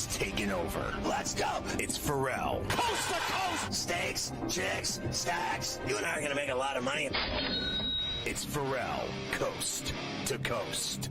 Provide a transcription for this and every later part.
has taken over. Let's go. It's Ferrall. Coast to coast. Steaks, chicks, stacks. You and I are going to make a lot of money. It's Ferrall, coast to coast.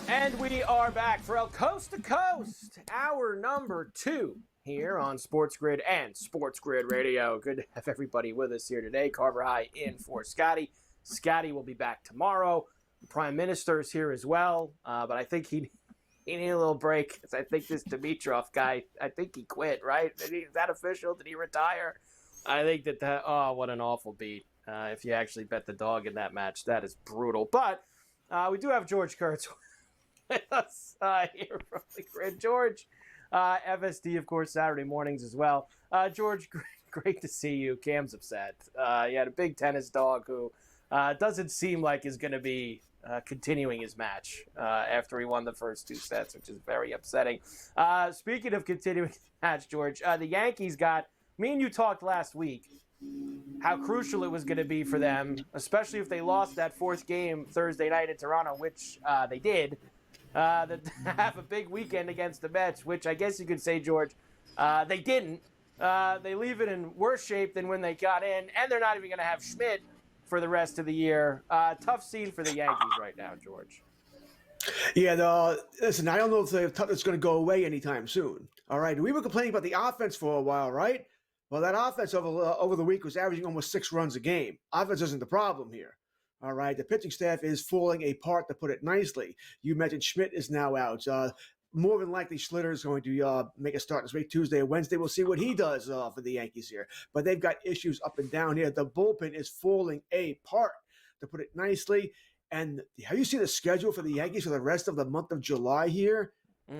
And we are back, Ferrall, coast to coast, hour number 2 here on SportsGrid and SportsGrid Radio. Good to have everybody with us here today. Carver High in for Scotty. Scotty will be back tomorrow. The Prime Minister's here as well, but I think he needed a little break. I think this Dimitrov guy, I think he quit, right? Is that official? Did he retire? I think that what an awful beat. If you actually bet the dog in that match, that is brutal. But we do have George Kurtz with us here from the grid. George, FSD, of course, Saturday mornings as well. George, great to see you. Cam's upset. You had a big tennis dog who doesn't seem like is going to be continuing his match after he won the first 2 sets, which is very upsetting. Speaking of continuing his match, George, the Yankees got, me and you talked last week, how crucial it was going to be for them, especially if they lost that 4th game Thursday night in Toronto, which they did. That have a big weekend against the Mets, which I guess you could say, George, they didn't. They leave it in worse shape than when they got in, and they're not even going to have Schmidt for the rest of the year. Tough scene for the Yankees right now, George. Yeah, listen, I don't know if it's going to go away anytime soon. All right, we were complaining about the offense for a while, right? Well, that offense over the week was averaging almost 6 runs a game. Offense isn't the problem here. All right, the pitching staff is falling apart, to put it nicely. You mentioned Schmidt is now out. More than likely, Schlitter is going to make a start this week, Tuesday or Wednesday. We'll see what he does for the Yankees here. But they've got issues up and down here. The bullpen is falling apart, to put it nicely. And have you seen the schedule for the Yankees for the rest of the month of July here?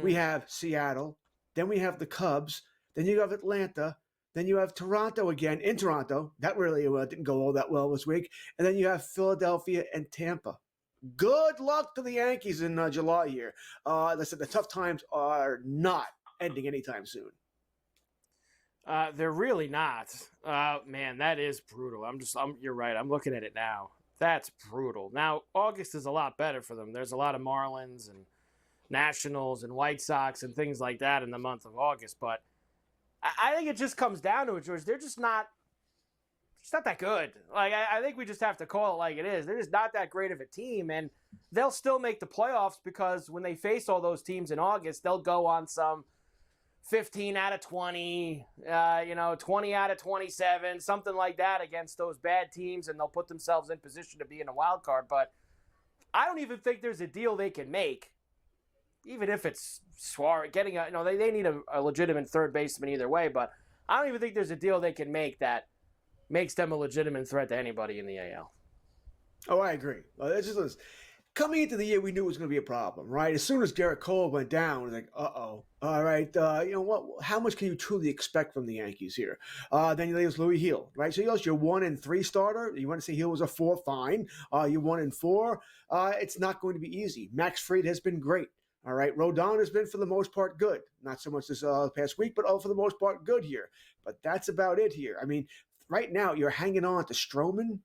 We have Seattle. Then we have the Cubs. Then you have Atlanta. Then you have Toronto again in Toronto. That really didn't go all that well this week. And then you have Philadelphia and Tampa. Good luck to the Yankees in July here. Listen, the tough times are not ending anytime soon. They're really not. Man, that is brutal. You're right. I'm looking at it now. That's brutal. Now, August is a lot better for them. There's a lot of Marlins and Nationals and White Sox and things like that in the month of August, but I think it just comes down to it, George. They're just not that good. Like, I think we just have to call it like it is. They're just not that great of a team, and they'll still make the playoffs because when they face all those teams in August, they'll go on some 15 out of 20, 20 out of 27, something like that against those bad teams, and they'll put themselves in position to be in a wild card. But I don't even think there's a deal they can make, even if it's Suarez getting they need a legitimate third baseman either way, but I don't even think there's a deal they can make that makes them a legitimate threat to anybody in the AL. Oh, I agree. Coming into the year, we knew it was going to be a problem, right? As soon as Garrett Cole went down, it was like, all right, how much can you truly expect from the Yankees here? Then you lose Louis Hill, right? So you lost your 1-3 starter. You want to say Hill was a 4, fine. You're 1-4. It's not going to be easy. Max Fried has been great. All right, Rodon has been, for the most part, good. Not so much this past week, but for the most part, good here. But that's about it here. I mean, right now, you're hanging on to Stroman,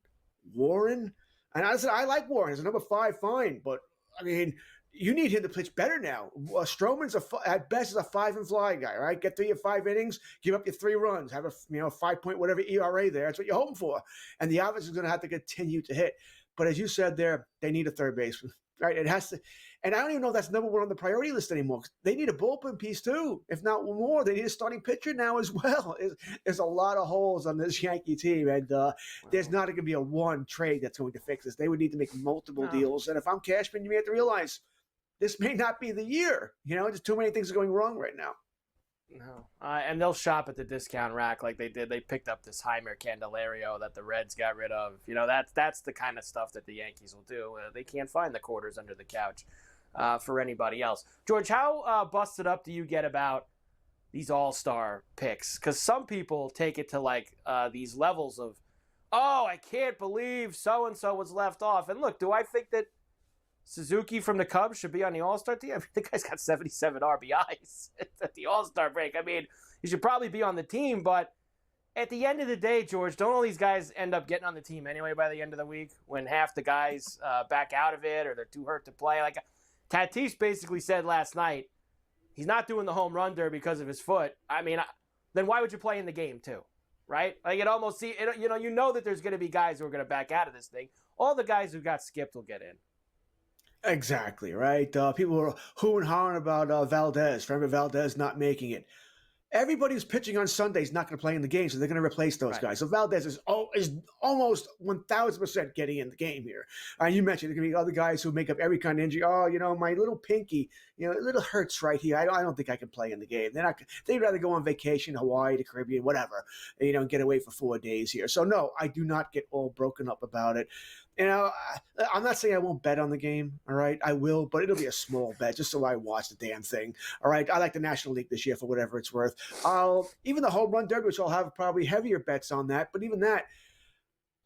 Warren. And I like Warren. He's a number 5, fine. But, I mean, you need him to pitch better now. Stroman's, at best, is a 5-and-fly guy, right? Get through your 5 innings, give up your 3 runs, have a 5 whatever ERA there. That's what you're hoping for. And the offense is going to have to continue to hit. But as you said there, they need a third baseman. Right, it has to, and I don't even know if that's number 1 on the priority list anymore. They need a bullpen piece too, if not more. They need a starting pitcher now as well. There's a lot of holes on this Yankee team, and there's not going to be a one trade that's going to fix this. They would need to make multiple deals, and if I'm Cashman, you may have to realize this may not be the year. Just too many things are going wrong right now. No, and they'll shop at the discount rack like they did. They picked up this Heimer Candelario that the Reds got rid of. That's the kind of stuff that the Yankees will do. They can't find the quarters under the couch for anybody else. George, how busted up do you get about these all-star picks? Because some people take it to like these levels of, oh, I can't believe so-and-so was left off. And look, do I think that Suzuki from the Cubs should be on the All-Star team? I mean, the guy's got 77 RBIs at the All-Star break. I mean, he should probably be on the team, but at the end of the day, George, don't all these guys end up getting on the team anyway by the end of the week when half the guys back out of it or they're too hurt to play? Like Tatis basically said last night, he's not doing the home run derby because of his foot. I mean, then why would you play in the game too, right? Like it almost you know that there's going to be guys who are going to back out of this thing. All the guys who got skipped will get in. Exactly, right? People were hooing and hawing about Valdez. Remember Valdez not making it. Everybody who's pitching on Sunday is not going to play in the game, so they're going to replace those guys. So Valdez is almost 1,000% getting in the game here. You mentioned there can be other guys who make up every kind of injury. Oh, my little pinky, a little hurts right here. I don't think I can play in the game. They'd rather go on vacation, Hawaii, the Caribbean, whatever, and get away for 4 days here. So no, I do not get all broken up about it. I'm not saying I won't bet on the game, all right? I will, but it'll be a small bet just so I watch the damn thing, all right? I like the National League this year for whatever it's worth. Even the home run derby, which I'll have probably heavier bets on that, but even that,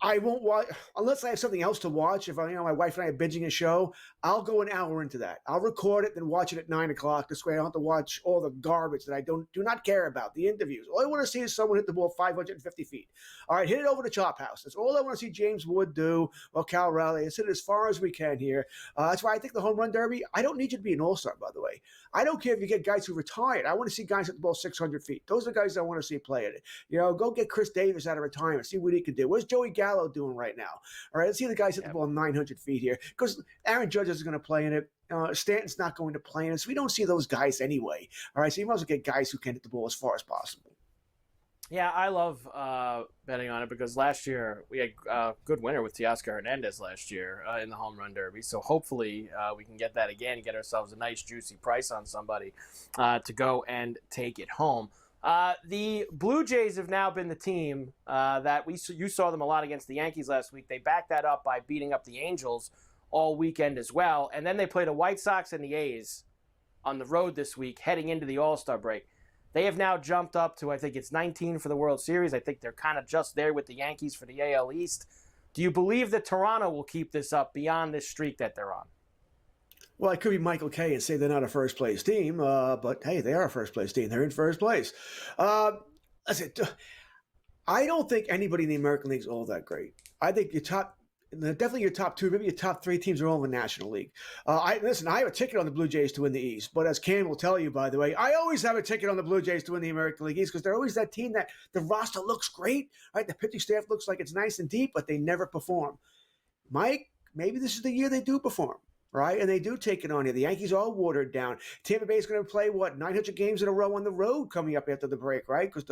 I won't watch unless I have something else to watch. If my wife and I are binging a show, I'll go an hour into that. I'll record it, then watch it at 9:00. This way, I don't have to watch all the garbage that I do not care about. The interviews. All I want to see is someone hit the ball 550 feet. All right, hit it over the chop house. That's all I want to see James Wood do or Cal Raleigh. Let's hit it as far as we can here. That's why I think the home run derby. I don't need you to be an all-star, by the way. I don't care if you get guys who retired. I want to see guys hit the ball 600 feet. Those are the guys I want to see play it. Go get Chris Davis out of retirement. See what he can do. What's Joey Gallo doing right now? All right, let's see the guys hit the ball 900 feet here because Aaron Judge is going to play in it. Stanton's not going to play in it. So we don't see those guys anyway. All right, so you might as well get guys who can hit the ball as far as possible. Yeah, I love betting on it because last year we had a good winner with Teoscar Hernandez last year in the home run derby. So hopefully we can get that again, get ourselves a nice juicy price on somebody to go and take it home. The Blue Jays have now been the team that you saw them a lot against the Yankees last week. They backed that up by beating up the Angels all weekend as well. And then they played the White Sox and the A's on the road this week heading into the All-Star break. They have now jumped up to, I think it's 19 for the World Series. I think they're kind of just there with the Yankees for the AL East. Do you believe that Toronto will keep this up beyond this streak that they're on? Well, I could be Michael Kay and say they're not a first-place team, but hey, they are a first-place team. They're in first place. I don't think anybody in the American League is all that great. I think definitely your top two, maybe your top three teams are all in the National League. I have a ticket on the Blue Jays to win the East, but as Cam will tell you, by the way, I always have a ticket on the Blue Jays to win the American League East because they're always that team that the roster looks great, right? The pitching staff looks like it's nice and deep, but they never perform. Mike, maybe this is the year they do perform. Right? And they do take it on here. The Yankees are all watered down. Tampa Bay is going to play, 900 games in a row on the road coming up after the break, right? Because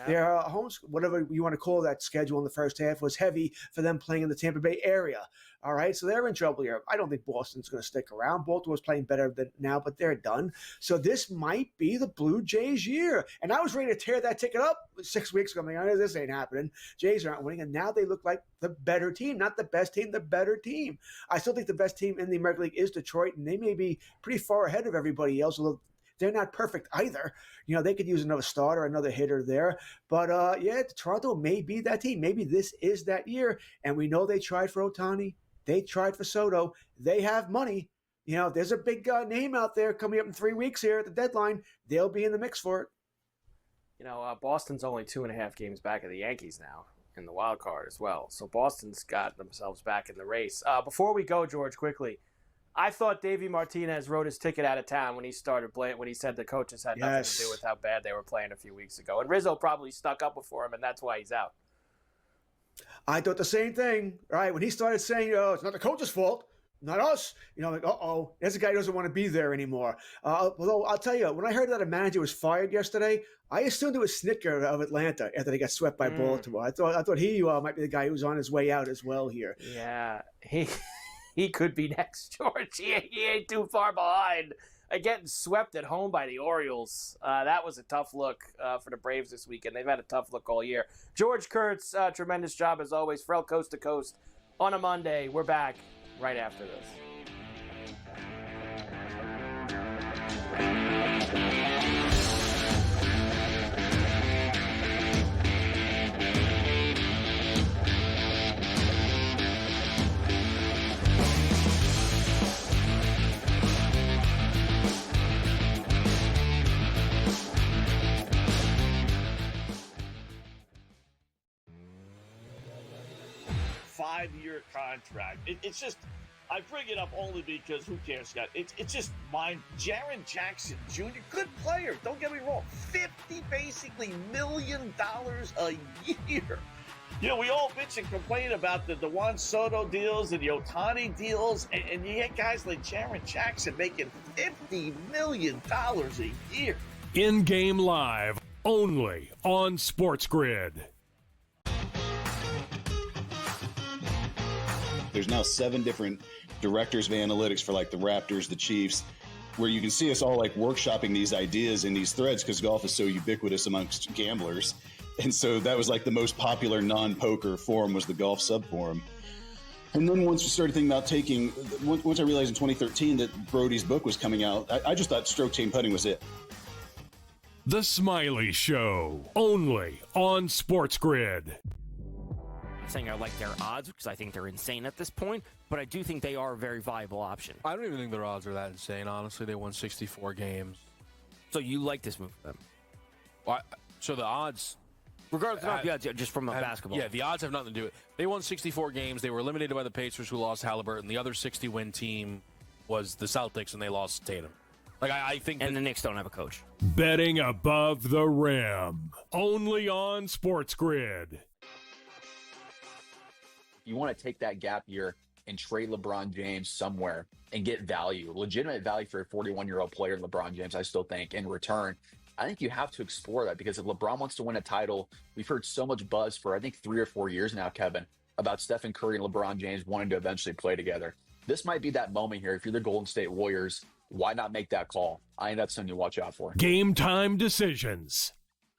their homes, whatever you want to call that schedule in the first half, was heavy for them playing in the Tampa Bay area. All right, so they're in trouble here. I don't think Boston's going to stick around. Baltimore's playing better than now, but they're done. So this might be the Blue Jays' year. And I was ready to tear that ticket up 6 weeks ago. I'm like, this ain't happening. Jays aren't winning, and now they look like the better team. Not the best team, the better team. I still think the best team in the American League is Detroit, and they may be pretty far ahead of everybody else, although they're not perfect either. They could use another starter, another hitter there. But, Toronto may be that team. Maybe this is that year. And we know they tried for Ohtani. They tried for Soto. They have money. There's a big name out there coming up in 3 weeks here at the deadline. They'll be in the mix for it. Boston's only 2.5 games back of the Yankees now in the wild card as well. So Boston's got themselves back in the race. Before we go, George, quickly, I thought Davey Martinez wrote his ticket out of town when he started playing, when he said the coaches had nothing to do with how bad they were playing a few weeks ago. And Rizzo probably stuck up before him, and that's why he's out. I thought the same thing, right? When he started saying, it's not the coach's fault, not us, there's a guy who doesn't want to be there anymore. Although I'll tell you, when I heard that a manager was fired yesterday, I assumed it was Snitker of Atlanta after they got swept by Baltimore. I thought he might be the guy who was on his way out as well here. Yeah, he could be next, George. He ain't too far behind. Getting swept at home by the Orioles. That was a tough look for the Braves this weekend. They've had a tough look all year. George Kurtz, tremendous job as always. Ferrall Coast to Coast on a Monday. We're back right after this. 5-year contract. It's just, I bring it up only because who cares, Scott? It's just Jaren Jackson Jr., good player. Don't get me wrong. $50 million a year. You know, we all bitch and complain about the Juan Soto deals and the Ohtani deals, and you get guys like Jaren Jackson making $50 million a year. In-game live, only on SportsGrid. There's now 7 different directors of analytics for like the Raptors, the Chiefs, where you can see us all like workshopping these ideas in these threads because golf is so ubiquitous amongst gamblers. And so that was like the most popular non-poker forum was the golf subforum. And then once we started thinking about once I realized in 2013 that Brody's book was coming out, I just thought stroke chain putting was it. The Smiley Show, only on SportsGrid. I'm saying I like their odds because I think they're insane at this point, but I do think they are a very viable option. I don't even think their odds are that insane, honestly. They won 64 games. So you like this move for them? Well, so the odds... Regardless of the odds, just from a basketball. Yeah, the odds have nothing to do with it. They won 64 games. They were eliminated by the Pacers, who lost Halliburton. The other 60-win team was the Celtics, and they lost Tatum. Like, I think... And the Knicks don't have a coach. Betting above the rim, only on SportsGrid. You want to take that gap year and trade LeBron James somewhere and get value, legitimate value for a 41-year-old player, LeBron James, I still think, in return. I think you have to explore that because if LeBron wants to win a title, we've heard so much buzz for, I think, 3 or 4 years now, Kevin, about Stephen Curry and LeBron James wanting to eventually play together. This might be that moment here. If you're the Golden State Warriors, why not make that call? I think that's something to watch out for. Game time decisions,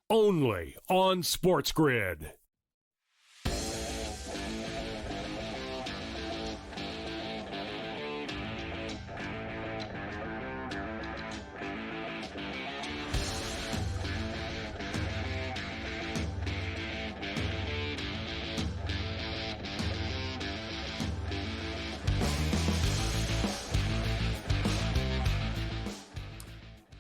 only on SportsGrid.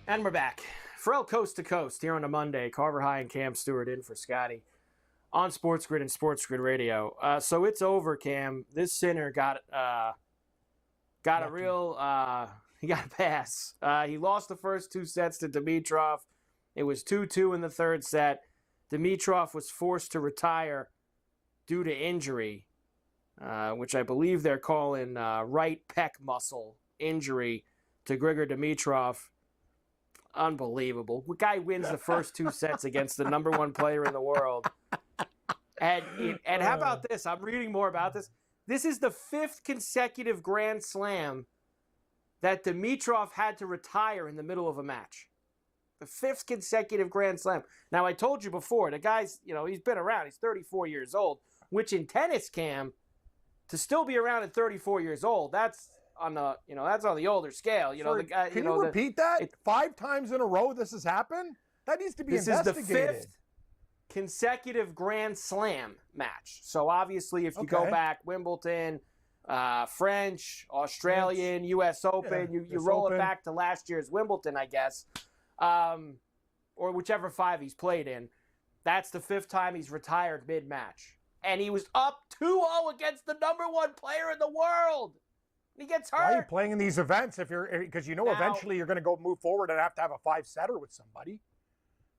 And we're back. Ferrall Coast to Coast here on a Monday. Carver High and Cam Stewart in for Scotty on SportsGrid and SportsGrid Radio. So it's over, Cam. This sinner got a pass. He lost the first 2 sets to Dimitrov. It was 2-2 in the third set. Dimitrov was forced to retire due to injury, which I believe they're calling right pec muscle injury to Grigor Dimitrov. Unbelievable. The guy wins the first 2 sets against the number 1 player in the world. And how about this? I'm reading more about this. This is the 5th consecutive Grand Slam that Dimitrov had to retire in the middle of a match. The 5th consecutive Grand Slam. Now, I told you before, the guy's, he's been around. He's 34 years old, which in tennis, Cam, to still be around at 34 years old, that's on the, that's on the older scale. Sorry, the guy, can you repeat that? 5 times in a row this has happened? That needs to be investigated. This is the 5th consecutive Grand Slam match. So obviously, if you go back, Wimbledon, French, Australian, U.S. Open, you roll it back to last year's Wimbledon, I guess, or whichever 5 he's played in. That's the 5th time he's retired mid-match. And he was up 2-0 against the number 1 player in the world. He gets hurt. Why are you playing in these events because eventually you're going to move forward and have to have a 5-setter with somebody?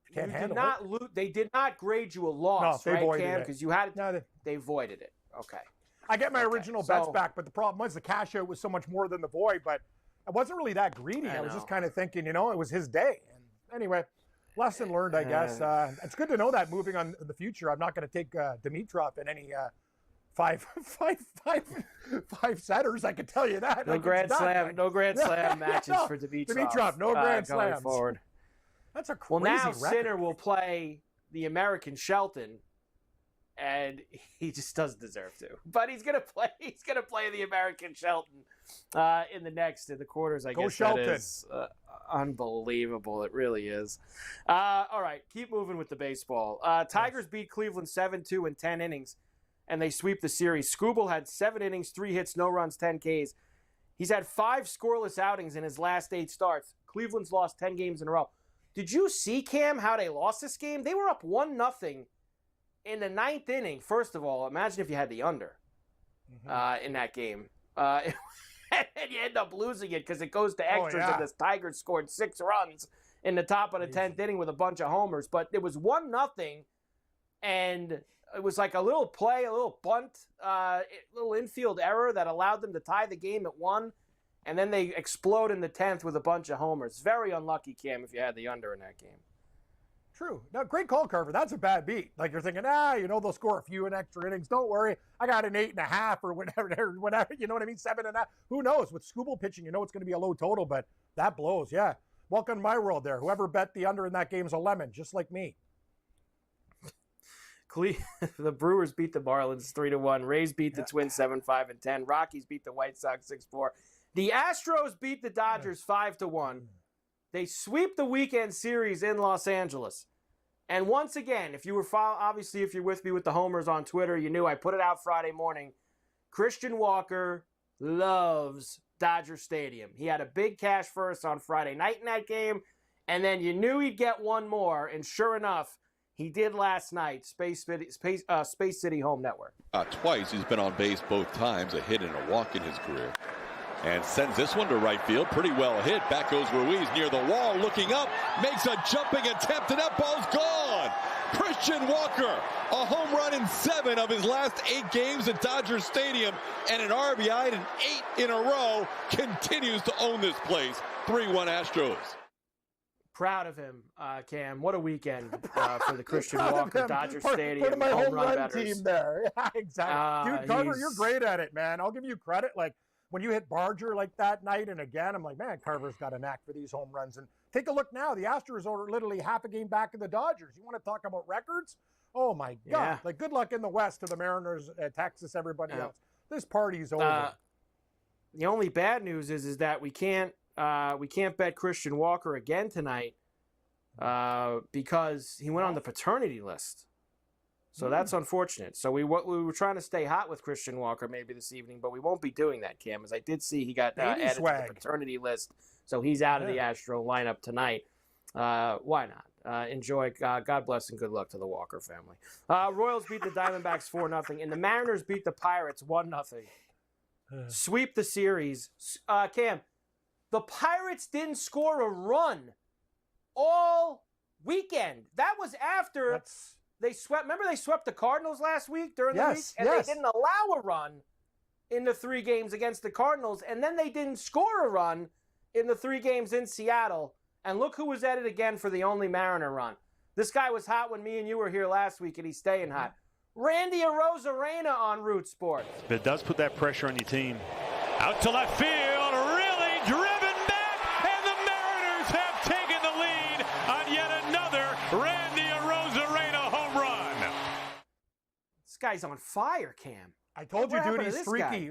You can't handle it. They did not grade you a loss, right, Cam? Because you had they voided it. Okay. I get my original bets back, but the problem was the cash out was so much more than the void. But I wasn't really that greedy. I was just kind of thinking, it was his day. And anyway, lesson learned, I guess. It's good to know that moving on in the future, I'm not going to take Dimitrov in any. Five setters, I can tell you that. No Grand Slam matches for Dimitrov. Dimitrov, no Grand Slams. Forward. That's a crazy Well, now record. Sinner will play the American Shelton, and he just doesn't deserve to. But he's gonna play. He's gonna play the American Shelton in the quarters. I guess Shelton. That is unbelievable. It really is. All right, keep moving with the baseball. Tigers beat Cleveland 7-2 in 10 innings. And they sweep the series. Skubal had 7 innings, 3 hits, no runs, 10 Ks. He's had 5 scoreless outings in his last 8 starts. Cleveland's lost 10 games in a row. Did you see, Cam, how they lost this game? They were up 1-0 in the 9th inning. First of all, imagine if you had the under. in that game. And you end up losing it because it goes to extras and the Tigers scored 6 runs in the top of the 10th inning with a bunch of homers. But it was 1-0, and it was like a little play, a little bunt, little infield error that allowed them to tie the game at 1. And then they explode in the 10th with a bunch of homers. Very unlucky, Cam, if you had the under in that game. True. No, great call, Carver. That's a bad beat. Like you're thinking, they'll score a few in extra innings. Don't worry. I got an 8.5 or whatever. You know what I mean? 7.5. Who knows? With Skubal pitching, it's going to be a low total, but that blows. Yeah. Welcome to my world there. Whoever bet the under in that game is a lemon, just like me. The Brewers beat the Marlins 3-1. Rays beat the Twins 7-5 and 10. Rockies beat the White Sox 6-4. The Astros beat the Dodgers 5-1. They sweep the weekend series in Los Angeles. And once again, if you're with me with the homers on Twitter, you knew I put it out Friday morning. Christian Walker loves Dodger Stadium. He had a big cash first on Friday night in that game, and then you knew he'd get one more, and sure enough, he did last night, Space City Home Network. Twice he's been on base both times, a hit and a walk in his career. And sends this one to right field. Pretty well hit. Back goes Ruiz near the wall, looking up, makes a jumping attempt, and that ball's gone. Christian Walker, a home run in 7 of his last 8 games at Dodger Stadium, and an RBI in 8 in a row, continues to own this place. 3-1 Astros. Proud of him, Cam. What a weekend for the Christian Walker Dodger Stadium. Part of my home run team there. Yeah, exactly. Dude, Carver, you're great at it, man. I'll give you credit. Like, when you hit Barger like that night and again, I'm like, man, Carver's got a knack for these home runs. And take a look now. The Astros are literally half a game back of the Dodgers. You want to talk about records? Oh, my God. Yeah. Like, good luck in the West to the Mariners, Texas, everybody else. This party's over. The only bad news is that we can't bet Christian Walker again tonight because he went on the paternity list. So that's unfortunate. So we were trying to stay hot with Christian Walker maybe this evening, but we won't be doing that, Cam, as I did see he got added to the paternity list. So he's out of the Astro lineup tonight. Why not? Enjoy. God bless and good luck to the Walker family. Royals beat the Diamondbacks 4-0, and the Mariners beat the Pirates 1-0. Sweep the series. Cam, the Pirates didn't score a run all weekend. That was after... They swept the Cardinals last week during the week, and they didn't allow a run in the 3 games against the Cardinals, and then they didn't score a run in the 3 games in Seattle. And look who was at it again for the only Mariner run. This guy was hot when me and you were here last week, and he's staying hot. Randy Arozarena on Root Sports. But it does put that pressure on your team. Out to left field, really driven back, and the Mariners have taken the lead on yet another Randy Arozarena home run. This guy's on fire, Cam. I told you, dude, he's streaky.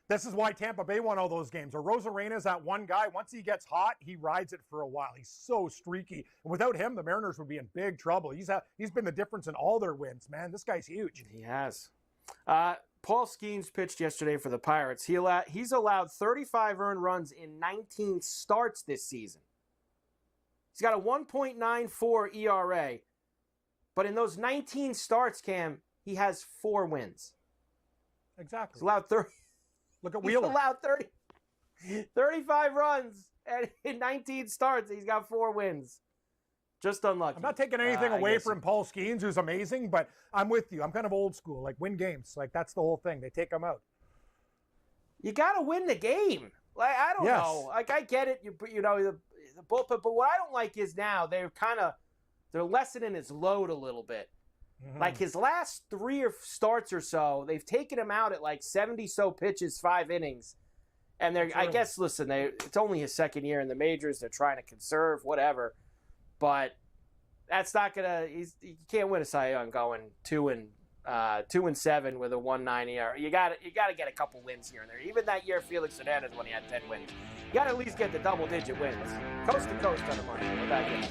This is why Tampa Bay won all those games. Arozarena's that one guy. Once he gets hot, he rides it for a while. He's so streaky. And without him, the Mariners would be in big trouble. He's been the difference in all their wins, man. This guy's huge. He has. Paul Skeens pitched yesterday for the Pirates. He's allowed 35 earned runs in 19 starts this season. He's got a 1.94 ERA. But in those 19 starts, Cam, he has 4 wins. Exactly. He's allowed 30. Look at Wheeler. He's allowed 35 runs and in 19 starts. He's got 4 wins. Just unlucky. I'm not taking anything away from Paul Skeens, who's amazing, but I'm with you. I'm kind of old school. Like, win games. Like, that's the whole thing. They take them out. You got to win the game. Like, I don't know. Like, I get it. You know, the bullpen. But what I don't like is now they're lessening his load a little bit. Mm-hmm. Like his last 3 starts or so, they've taken him out at like 70 so pitches, 5 innings. And I guess, listen, it's only his second year in the majors. They're trying to conserve, whatever. But that's not gonna. You can't win a Cy Young going 2-7 with a 1.9 ERA. You got to get a couple wins here and there. Even that year, Felix Hernandez when he had 10 wins, you got to at least get the double-digit wins. Coast to coast on the money. We're back in.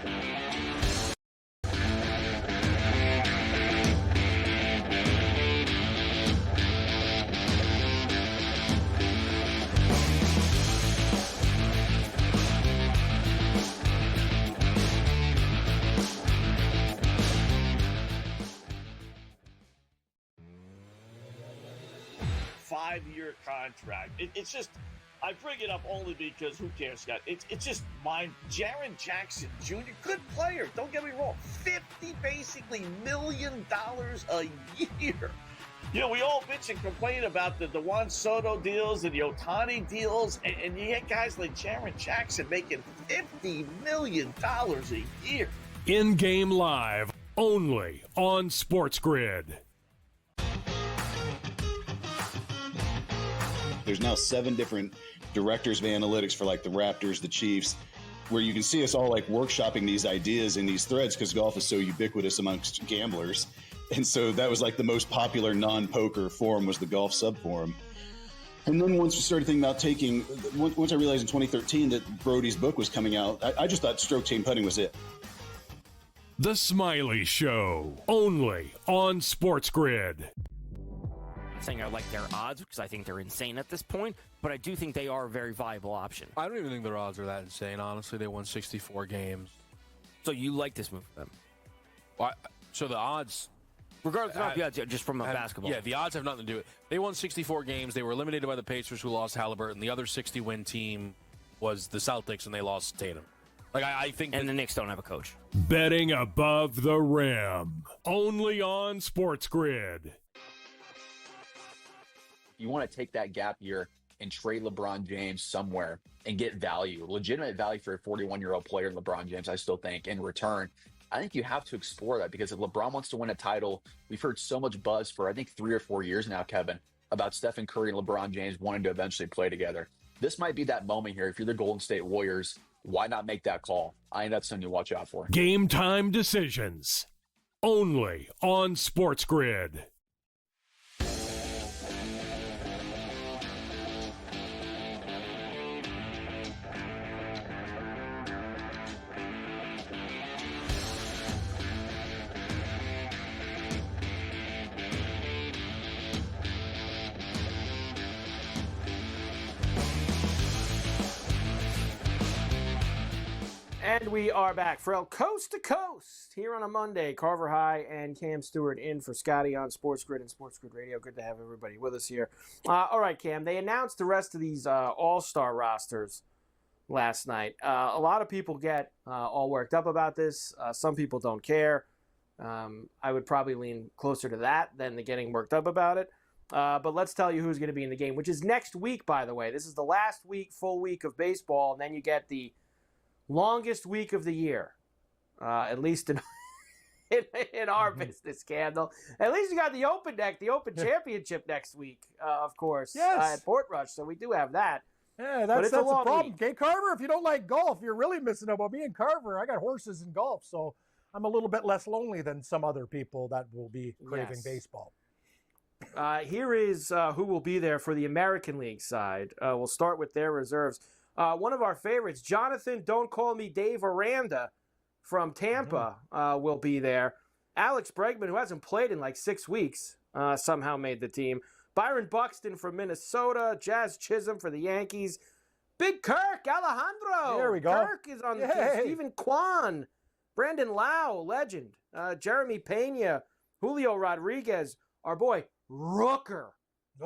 5-year contract. It's just, I bring it up only because who cares, Scott? It's just mine. Jaren Jackson Jr., good player. Don't get me wrong. $50 million a year. You know, we all bitch and complain about the Juan Soto deals and the Ohtani deals, and you get guys like Jaren Jackson making $50 million a year. In-game live, only on SportsGrid. There's now 7 different directors of analytics for like the Raptors, the Chiefs, where you can see us all like workshopping these ideas in these threads because golf is so ubiquitous amongst gamblers. And so that was like the most popular non-poker forum was the golf sub-forum. And then once we started thinking about once I realized in 2013 that Brody's book was coming out, I just thought stroke chain putting was it. The Smiley Show, only on SportsGrid. I'm saying I like their odds because I think they're insane at this point, but I do think they are a very viable option. I don't even think their odds are that insane. Honestly, they won 64 games. So you like this move for them? Well, so the odds... Regardless of the odds, just from a basketball. Yeah, the odds have nothing to do with it. They won 64 games. They were eliminated by the Pacers, who lost Halliburton. The other 60-win team was the Celtics, and they lost Tatum. Like I think, and the Knicks don't have a coach. Betting above the rim, only on SportsGrid. You want to take that gap year and trade LeBron James somewhere and get value, legitimate value for a 41-year-old player, LeBron James, I still think, in return. I think you have to explore that because if LeBron wants to win a title, we've heard so much buzz for, I think, 3 or 4 years now, Kevin, about Stephen Curry and LeBron James wanting to eventually play together. This might be that moment here. If you're the Golden State Warriors, why not make that call? I think that's something to watch out for. Game time decisions, only on SportsGrid. And we are back. Ferrall, coast to coast here on a Monday. Carver High and Cam Stewart in for Scotty on SportsGrid and SportsGrid Radio. Good to have everybody with us here. All right, Cam, they announced the rest of these all-star rosters last night. A lot of people get all worked up about this. Some people don't care. I would probably lean closer to that than the getting worked up about it. But let's tell you who's going to be in the game, which is next week, by the way. This is the last week, full week of baseball, and then you get the longest week of the year, at least in our business, Candle. At least you got the Open Deck, the Open Championship next week, of course, at Portrush. So we do have that. Yeah, that's the problem. Okay, Carver, if you don't like golf, you're really missing out. About me and Carver, I got horses in golf, so I'm a little bit less lonely than some other people that will be craving baseball. Here is who will be there for the American League side. We'll start with their reserves. One of our favorites, Jonathan, Don't Call Me Dave Aranda from Tampa, will be there. Alex Bregman, who hasn't played in like 6 weeks, somehow made the team. Byron Buxton from Minnesota. Jazz Chisholm for the Yankees. Big Kirk, Alejandro. There we go. Kirk is on the team. Stephen Kwan. Brandon Lau, legend. Jeremy Pena. Julio Rodriguez. Our boy, Rooker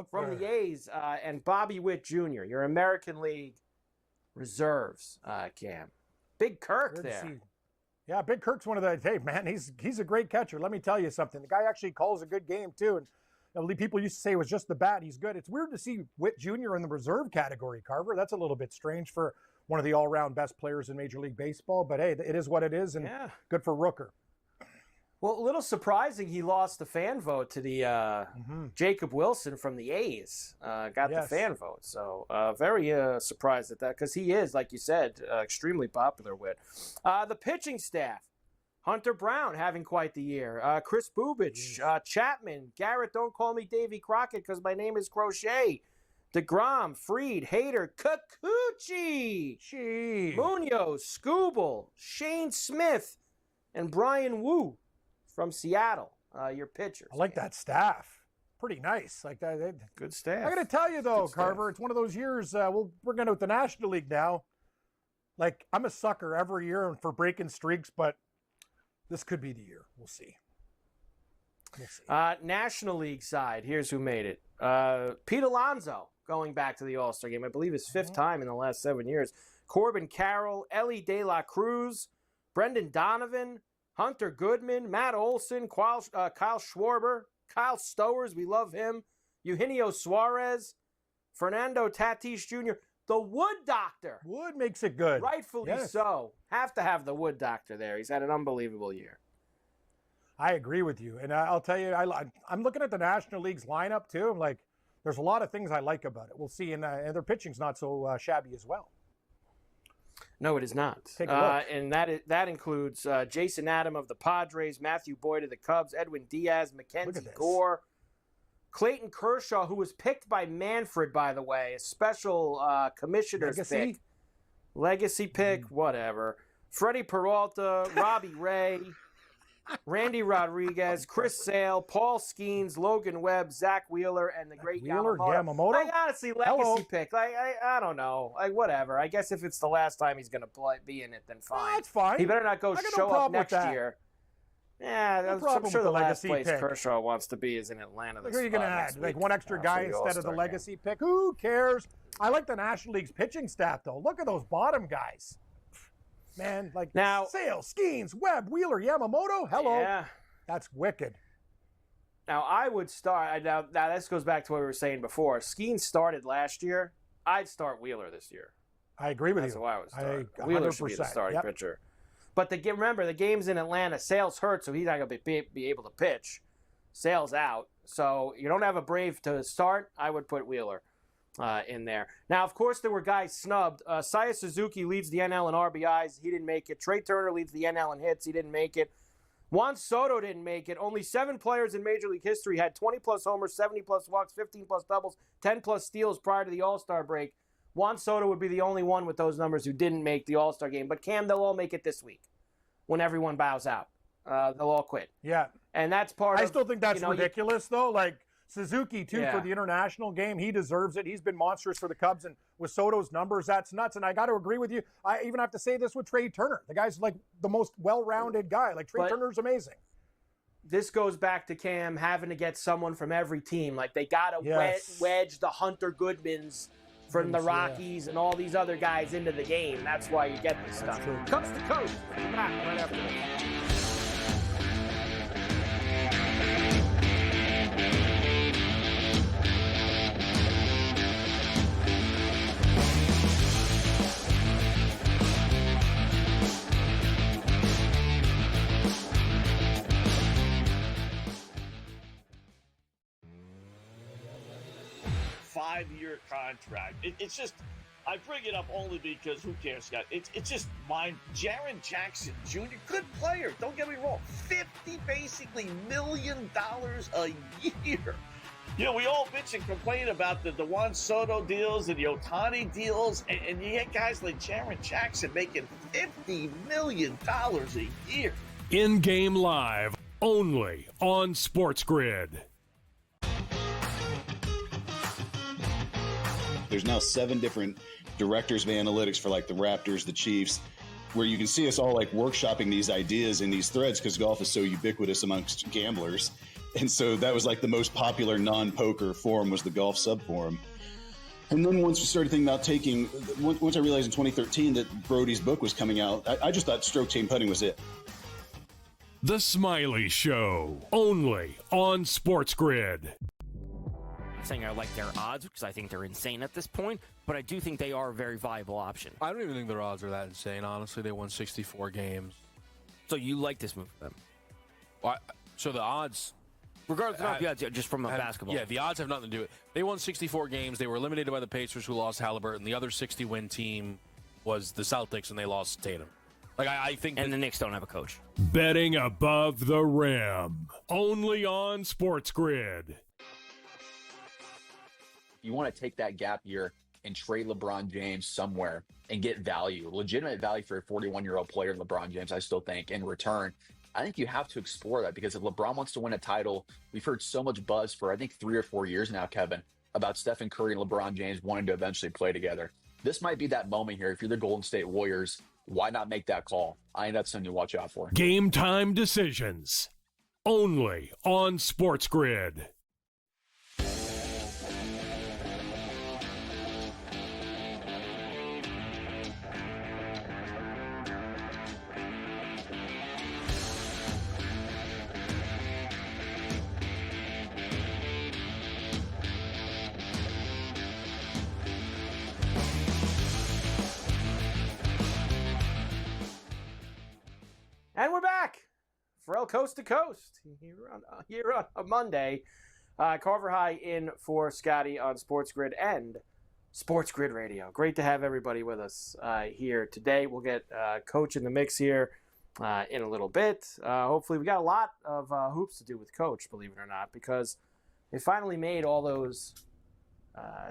from the A's. And Bobby Witt Jr., your American League reserves, Cam. Big Kirk there. Yeah, Big Kirk's one of the, hey, man, he's a great catcher. Let me tell you something. The guy actually calls a good game, too. And people used to say it was just the bat. He's good. It's weird to see Witt Jr. in the reserve category, Carver. That's a little bit strange for one of the all-round best players in Major League Baseball. But, hey, it is what it is, and good for Rooker. Well, a little surprising he lost the fan vote to the Jacob Wilson from the A's. Got the fan vote. So very surprised at that because he is, like you said, extremely popular with. The pitching staff, Hunter Brown having quite the year. Chris Bubich, Chapman, Garrett, Don't Call Me Davy Crockett because my name is Crochet. DeGrom, Fried, Hader, Kikuchi, Munoz, Skubal, Shane Smith, and Brian Wu from Seattle, your pitchers. I like that staff. Pretty nice. Like that. Good staff. I got to tell you, though, Carver, it's one of those years, we're going to the National League now. Like, I'm a sucker every year for breaking streaks, but this could be the year. We'll see. National League side, here's who made it. Pete Alonso going back to the All-Star game. I believe his fifth time in the last 7 years. Corbin Carroll, Ellie De La Cruz, Brendan Donovan, Hunter Goodman, Matt Olson, Kyle Schwarber, Kyle Stowers, we love him, Eugenio Suarez, Fernando Tatis Jr., the Wood Doctor. Wood makes it good. Rightfully so. Have to have the Wood Doctor there. He's had an unbelievable year. I agree with you. And I'll tell you, I'm looking at the National League's lineup, too. I'm like, there's a lot of things I like about it. We'll see. And their pitching's not so shabby as well. No, it is not. Take a look. And that includes Jason Adam of the Padres, Matthew Boyd of the Cubs, Edwin Diaz, Mackenzie Gore, Clayton Kershaw, who was picked by Manfred, by the way, a special commissioner's pick. Legacy pick, whatever. Freddie Peralta, Robbie Ray, Randy Rodriguez, Chris Sale, Paul Skeens, Logan Webb, Zach Wheeler, and the great Yamamoto. Like, honestly, legacy pick. Like, I don't know. Like, whatever. I guess if it's the last time he's going to be in it, then fine. That's fine. He better not go show up next year. Yeah, I'm sure the last place Kershaw wants to be is in Atlanta. Who are you going to add? Like one extra guy instead of the legacy pick? Who cares? I like the National League's pitching staff, though. Look at those bottom guys. Man, like now, Sale, Skeens, Webb, Wheeler, Yamamoto. Hello. Yeah. That's wicked. Now, I would start. Now this goes back to what we were saying before. Skeens started last year. I'd start Wheeler this year. I agree with you. That's why I would start. 100%. Wheeler should be the starting pitcher. But remember, the game's in Atlanta. Sale's hurt, so he's not going to be able to pitch. Sale's out. So you don't have a Brave to start. I would put Wheeler in there. Now, of course, there were guys snubbed. Seiya Suzuki leads the NL in RBIs. He didn't make it. Trey Turner leads the NL in hits. He didn't make it. Juan Soto didn't make it. Only 7 players in Major League history had 20-plus homers, 70-plus walks, 15-plus doubles, 10-plus steals prior to the All-Star break. Juan Soto would be the only one with those numbers who didn't make the All-Star game. But, Cam, they'll all make it this week when everyone bows out. They'll all quit. Yeah. And that's part of... I still think that's ridiculous, though. Like, Suzuki, too, for the international game. He deserves it. He's been monstrous for the Cubs. And with Soto's numbers, that's nuts. And I got to agree with you. I even have to say this with Trey Turner. The guy's, like, the most well-rounded guy. Like, Trey Turner's amazing. This goes back to Cam having to get someone from every team. Like, they got to wedge the Hunter Goodmans from the Rockies and all these other guys into the game. That's why you get this stuff. Coast to coast. Back right after this. Five-year contract. It's just, I bring it up only because who cares, Scott? It's just mine. Jaren Jackson Jr., good player. Don't get me wrong. $50 million a year. You know, we all bitch and complain about the Juan Soto deals and the Ohtani deals, and you get guys like Jaren Jackson making $50 million a year. In-game live, only on SportsGrid. There's now 7 different directors of analytics for like the Raptors, the Chiefs, where you can see us all like workshopping these ideas in these threads because golf is so ubiquitous amongst gamblers. And so that was like the most popular non-poker forum was the golf sub-forum. And then once we started thinking about once I realized in 2013 that Brody's book was coming out, I just thought stroke chain putting was it. The Smiley Show, only on SportsGrid. Saying I like their odds because I think they're insane at this point, but I do think they are a very viable option. I don't even think their odds are that insane. Honestly, they won 64 games. So you like this move for them? Well, so the odds, regardless of the odds, just from a basketball. Yeah, the odds have nothing to do with it. They won 64 games. They were eliminated by the Pacers, who lost Halliburton. The other 60-win team was the Celtics, and they lost Tatum. Like I think, and the Knicks don't have a coach. Betting above the rim, only on SportsGrid. You want to take that gap year and trade LeBron James somewhere and get value, legitimate value for a 41-year-old player, LeBron James, I still think, in return. I think you have to explore that because if LeBron wants to win a title, we've heard so much buzz for, I think, 3 or 4 years now, Kevin, about Stephen Curry and LeBron James wanting to eventually play together. This might be that moment here. If you're the Golden State Warriors, why not make that call? I think that's something to watch out for. Game time decisions. only on SportsGrid. And we're back. Ferrall Coast to Coast here on a Monday. Carver High in for Scotty on SportsGrid and SportsGrid Radio. Great to have everybody with us here today. We'll get Coach in the mix here in a little bit. Hopefully we got a lot of hoops to do with Coach, believe it or not, because they finally made all those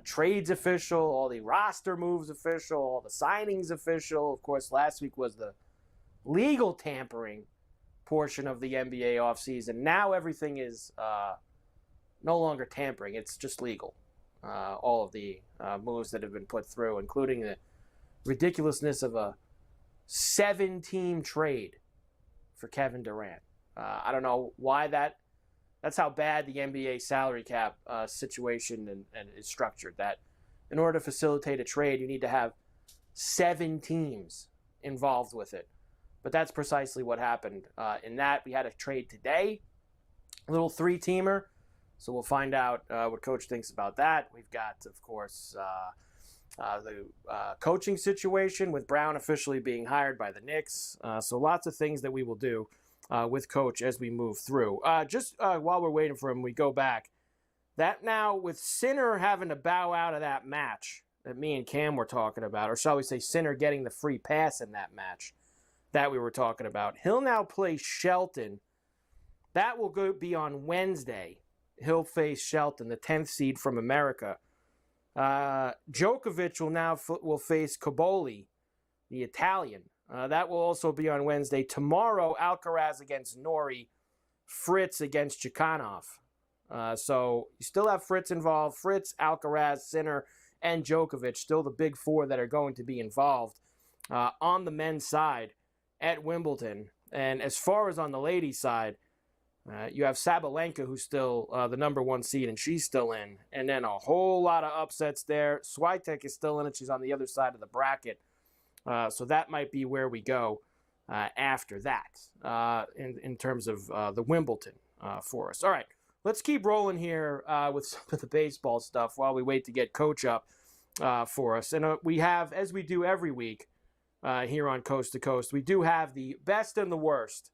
trades official, all the roster moves official, all the signings official. Of course, last week was the legal tampering portion of the NBA offseason. Now everything is no longer tampering. It's just legal. All of the moves that have been put through, including the ridiculousness of a 7-team trade for Kevin Durant. I don't know why that's how bad the NBA salary cap situation and is structured, that in order to facilitate a trade, you need to have 7 teams involved with it. But that's precisely what happened in that. We had a trade today, a little 3-teamer. So we'll find out what Coach thinks about that. We've got, of course, the coaching situation with Brown officially being hired by the Knicks. So lots of things that we will do with Coach as we move through. Just while we're waiting for him, we go back. That now with Sinner having to bow out of that match that me and Cam were talking about, or shall we say Sinner getting the free pass in that match that we were talking about. He'll now play Shelton. That will be on Wednesday. He'll face Shelton, the 10th seed from America. Djokovic will face Caboli, the Italian. That will also be on Wednesday. Tomorrow, Alcaraz against Nori, Fritz against Chikhanov. So you still have Fritz involved. Fritz, Alcaraz, Sinner, and Djokovic, still the big 4 that are going to be involved on the men's side at Wimbledon. And as far as on the ladies' side, you have Sabalenka, who's still the number 1 seed, and she's still in. And then a whole lot of upsets there. Swiatek is still in it. She's on the other side of the bracket. So that might be where we go after that in terms of the Wimbledon for us. All right, let's keep rolling here with some of the baseball stuff while we wait to get Coach up for us. And we have, as we do every week, here on Coast to Coast, we do have the best and the worst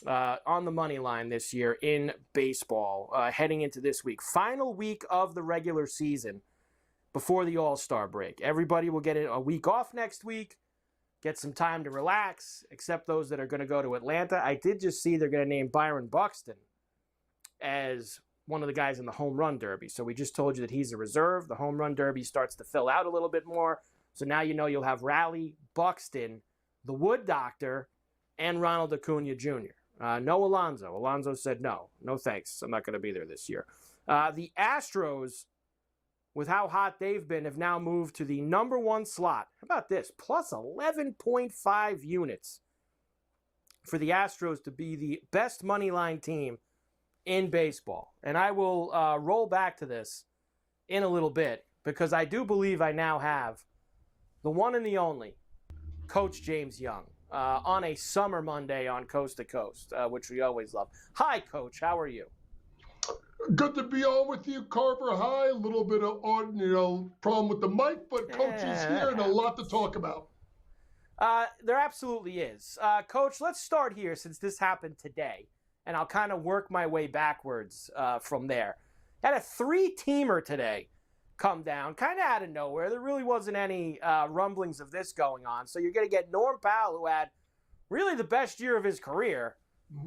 on the money line this year in baseball heading into this week. Final week of the regular season before the All-Star break. Everybody will get a week off next week, get some time to relax, except those that are going to go to Atlanta. I did just see they're going to name Byron Buxton as one of the guys in the home run derby. So we just told you that he's a reserve. The home run derby starts to fill out a little bit more. So now you know you'll have Raleigh, Buxton, the Wood Doctor, and Ronald Acuna Jr. No Alonso. Alonso said no. No thanks. I'm not going to be there this year. The Astros, with how hot they've been, have now moved to the number 1 slot. How about this? Plus 11.5 units for the Astros to be the best money line team in baseball. And I will roll back to this in a little bit because I do believe I now have the one and the only Coach James Young on a summer Monday on Coast to Coast, which we always love. Hi, Coach. How are you? Good to be on with you, Carver High. A little bit of problem with the mic, but Coach is here and a lot to talk about. There absolutely is. Coach, let's start here since this happened today, and I'll kind of work my way backwards from there. Had a 3-teamer today come down, kind of out of nowhere. There really wasn't any rumblings of this going on. So you're going to get Norm Powell, who had really the best year of his career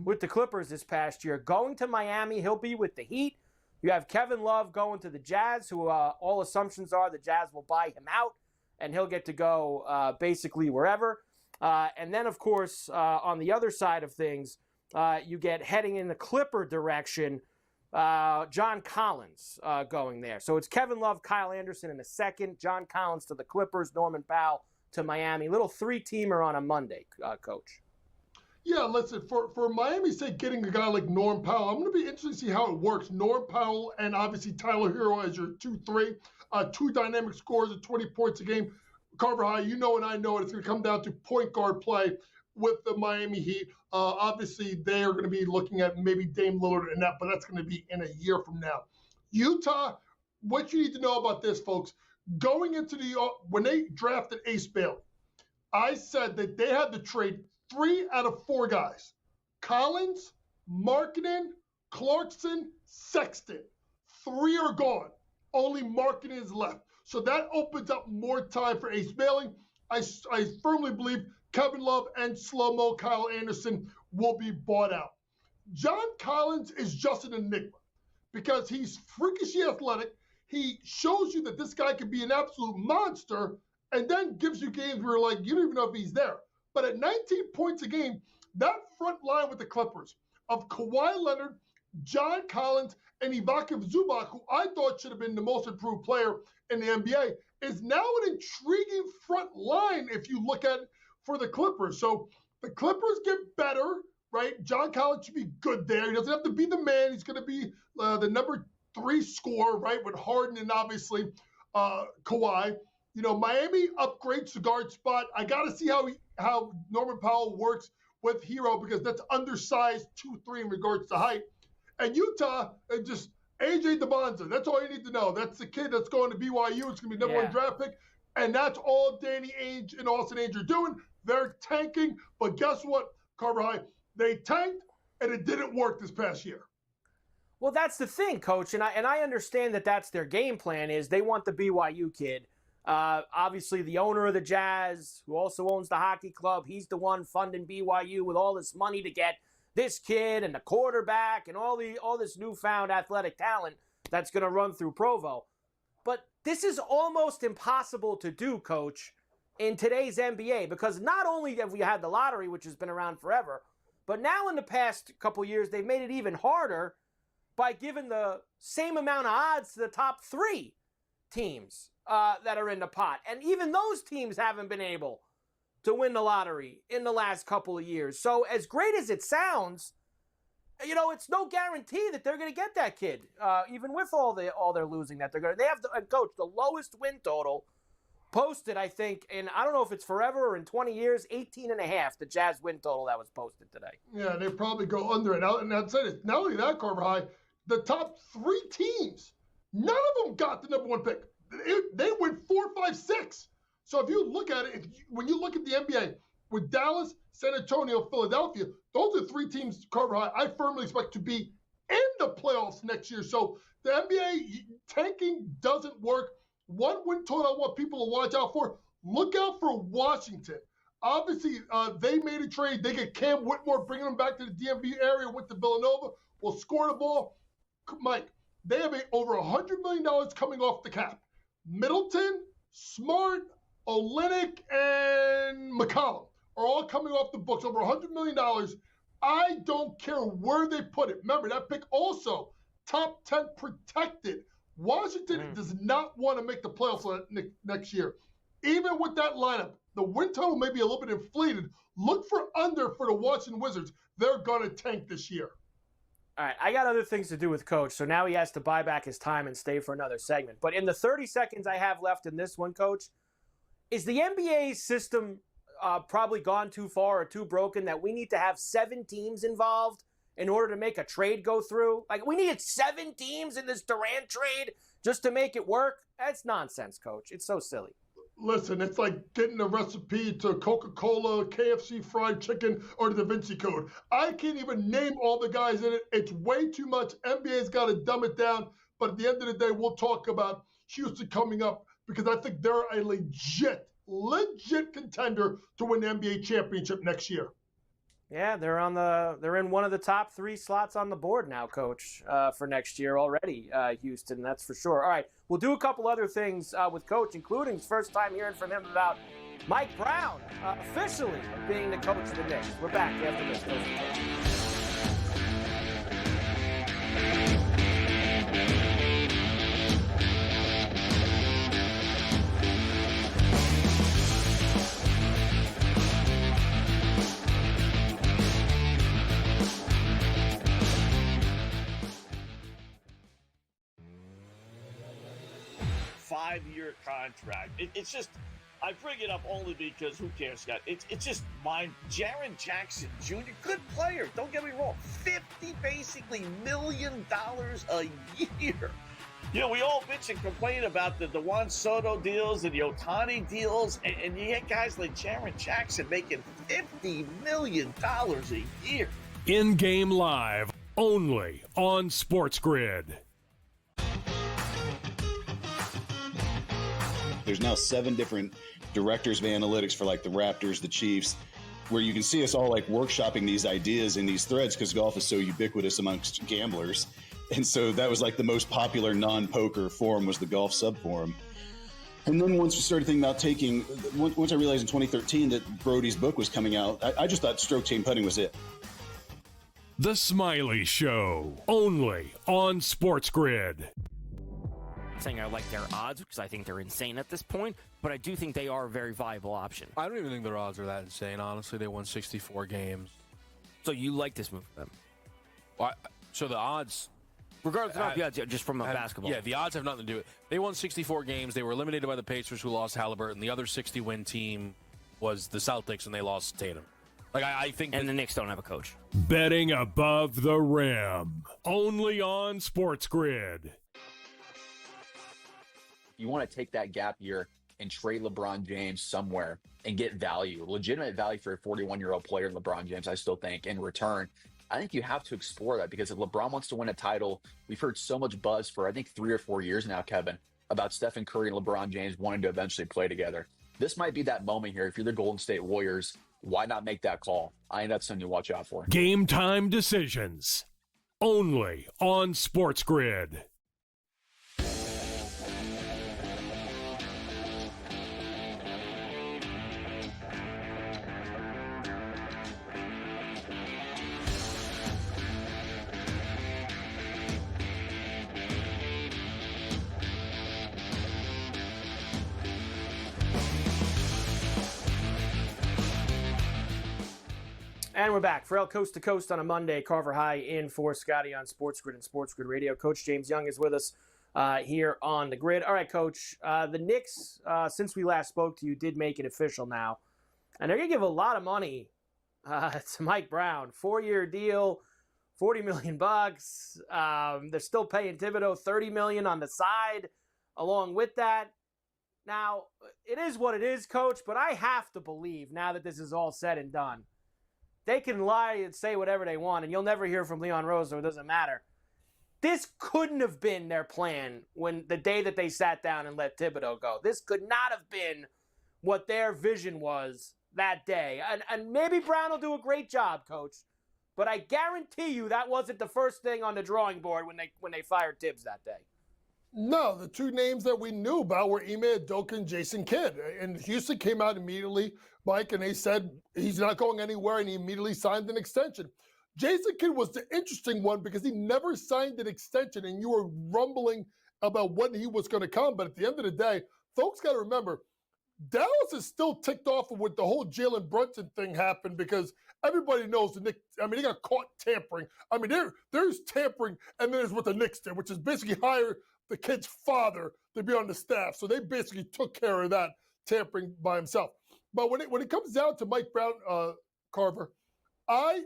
with the Clippers this past year, going to Miami. He'll be with the Heat. You have Kevin Love going to the Jazz, who all assumptions are the Jazz will buy him out, and he'll get to go basically wherever. And then, of course, on the other side of things, you get heading in the Clipper direction, John Collins going there. So it's Kevin Love, Kyle Anderson in a second, John Collins to the Clippers, Norman Powell to Miami. Little 3-teamer on a Monday, Coach. Yeah, listen, for Miami's sake, getting a guy like Norm Powell, I'm going to be interested to see how it works. Norm Powell and obviously Tyler Hero as your 2-3, two dynamic scorers at 20 points a game. Carver High, you know and I know it's going to come down to point guard play with the Miami Heat. Obviously, they are going to be looking at maybe Dame Lillard and that, but that's going to be in a year from now. Utah, what you need to know about this, folks, going into when they drafted Ace Bailey, I said that they had to trade 3 out of 4 guys. Collins, Markkanen, Clarkson, Sexton. 3 are gone. Only Markkanen is left. So that opens up more time for Ace Bailey. I firmly believe Kevin Love and slow-mo Kyle Anderson will be bought out. John Collins is just an enigma because he's freakishly athletic. He shows you that this guy can be an absolute monster and then gives you games where you're like, you don't even know if he's there. But at 19 points a game, that front line with the Clippers of Kawhi Leonard, John Collins, and Ivakovic Zubac, who I thought should have been the most improved player in the NBA, is now an intriguing front line if you look at it for the Clippers. So the Clippers get better, right? John Collins should be good there. He doesn't have to be the man. He's going to be the number 3 scorer, right, with Harden and obviously Kawhi. You know, Miami upgrades the guard spot. I got to see how Norman Powell works with Hero because that's undersized 2-3 in regards to height. And Utah, just AJ DeBonza. That's all you need to know. That's the kid that's going to BYU. It's going to be number 1 draft pick. And that's all Danny Ainge and Austin Ainge are doing. They're tanking. But guess what, Carver High? They tanked, and it didn't work this past year. Well, that's the thing, Coach. And I understand that that's their game plan is they want the BYU kid. Obviously, the owner of the Jazz, who also owns the hockey club, he's the one funding BYU with all this money to get this kid and the quarterback and all this newfound athletic talent that's going to run through Provo. But this is almost impossible to do, Coach, in today's NBA because not only have we had the lottery, which has been around forever, but now in the past couple years, they've made it even harder by giving the same amount of odds to the top 3 teams that are in the pot. And even those teams haven't been able to win the lottery in the last couple of years. So as great as it sounds, you know, it's no guarantee that they're going to get that kid, even with all their losing that they're going to. They have, Coach, the lowest win total posted, I think, in, I don't know if it's forever or in 20 years, 18.5, the Jazz win total that was posted today. Yeah, they probably go under it. And that's it. Not only that, Carver High, the top 3 teams, none of them got the number 1 pick. They went 4, 5, 6. So if you look at it, when you look at the NBA with Dallas, San Antonio, Philadelphia, those are 3 teams, Carver High, I firmly expect to be in the playoffs next year. So the NBA tanking doesn't work. 1 win total I want people to watch out for. Look out for Washington. Obviously, they made a trade. They get Cam Whitmore, bringing him back to the DMV area, went to Villanova, will score the ball. Mike, they have over $100 million coming off the cap. Middleton, Smart, Olynyk, and McCollum are all coming off the books, over $100 million. I don't care where they put it. Remember, that pick also top 10 protected. Washington does not want to make the playoffs next year. Even with that lineup, the win total may be a little bit inflated. Look for under for the Washington Wizards. They're going to tank this year. All right, I got other things to do with Coach, so now he has to buy back his time and stay for another segment. But in the 30 seconds I have left in this one, Coach, is the NBA system probably gone too far or too broken that we need to have 7 teams involved in order to make a trade go through? Like, we needed 7 teams in this Durant trade just to make it work? That's nonsense, Coach. It's so silly. Listen, it's like getting a recipe to Coca-Cola, KFC fried chicken, or the Da Vinci Code. I can't even name all the guys in it. It's way too much. NBA's got to dumb it down. But at the end of the day, we'll talk about Houston coming up because I think they're a legit contender to win the NBA championship next year. Yeah, they're in one of the top 3 slots on the board now, Coach, for next year already, Houston, that's for sure. All right, we'll do a couple other things with Coach, including his first time hearing from him about Mike Brown officially being the coach of the Knicks. We're back after this. 5-year contract. It's just, I bring it up only because who cares, Scott? It's just mine. Jaren Jackson Jr., good player. Don't get me wrong. $50 million a year. You know, we all bitch and complain about the Juan Soto deals and the Ohtani deals, and you get guys like Jaren Jackson making $50 million a year. In-game live, only on SportsGrid. There's now 7 different directors of analytics for like the Raptors, the Chiefs, where you can see us all like workshopping these ideas in these threads because golf is so ubiquitous amongst gamblers. And so that was like the most popular non-poker forum was the golf sub-forum. And then once we started thinking about once I realized in 2013 that Brody's book was coming out, I just thought stroke chain putting was it. The Smiley Show, only on SportsGrid. Saying I like their odds because I think they're insane at this point, but I do think they are a very viable option. I don't even think their odds are that insane. Honestly, they won 64 games. So you like this move for them? Well, so the odds, regardless of the odds, just from a basketball. Yeah, the odds have nothing to do with it. They won 64 games. They were eliminated by the Pacers, who lost Halliburton. The other 60-win team was the Celtics, and they lost Tatum. Like I think, and the Knicks don't have a coach. Betting above the rim, only on SportsGrid. You want to take that gap year and trade LeBron James somewhere and get value, legitimate value for a 41-year-old player, LeBron James, I still think, in return. I think you have to explore that because if LeBron wants to win a title, we've heard so much buzz for, I think, 3 or 4 years now, Kevin, about Stephen Curry and LeBron James wanting to eventually play together. This might be that moment here. If you're the Golden State Warriors, why not make that call? I think that's something to watch out for. Game time decisions, only on SportsGrid. And we're back. Ferrall Coast to Coast on a Monday. Carver High in for Scotty on SportsGrid and SportsGrid Radio. Coach James Young is with us here on the grid. All right, Coach. The Knicks, since we last spoke to you, did make it official now. And they're going to give a lot of money to Mike Brown. 4-year deal, $40 million. They're still paying Thibodeau $30 million on the side along with that. Now, it is what it is, Coach, but I have to believe, now that this is all said and done, they can lie and say whatever they want, and you'll never hear from Leon Rose, so it doesn't matter. This couldn't have been their plan when the day that they sat down and let Thibodeau go. This could not have been what their vision was that day. And maybe Brown will do a great job, Coach, but I guarantee you that wasn't the first thing on the drawing board when they fired Tibbs that day. No, the 2 names that we knew about were Ime Udoka and Jason Kidd. And Houston came out immediately, Mike, and they said he's not going anywhere, and he immediately signed an extension. Jason Kidd was the interesting one because he never signed an extension, and you were rumbling about when he was going to come. But at the end of the day, folks got to remember, Dallas is still ticked off with the whole Jalen Brunson thing happened because everybody knows the Knicks. I mean, they got caught tampering. I mean, there's tampering, and there's what the Knicks did, which is basically hire the kid's father to be on the staff. So they basically took care of that tampering by himself. But when it comes down to Mike Brown, Carver, I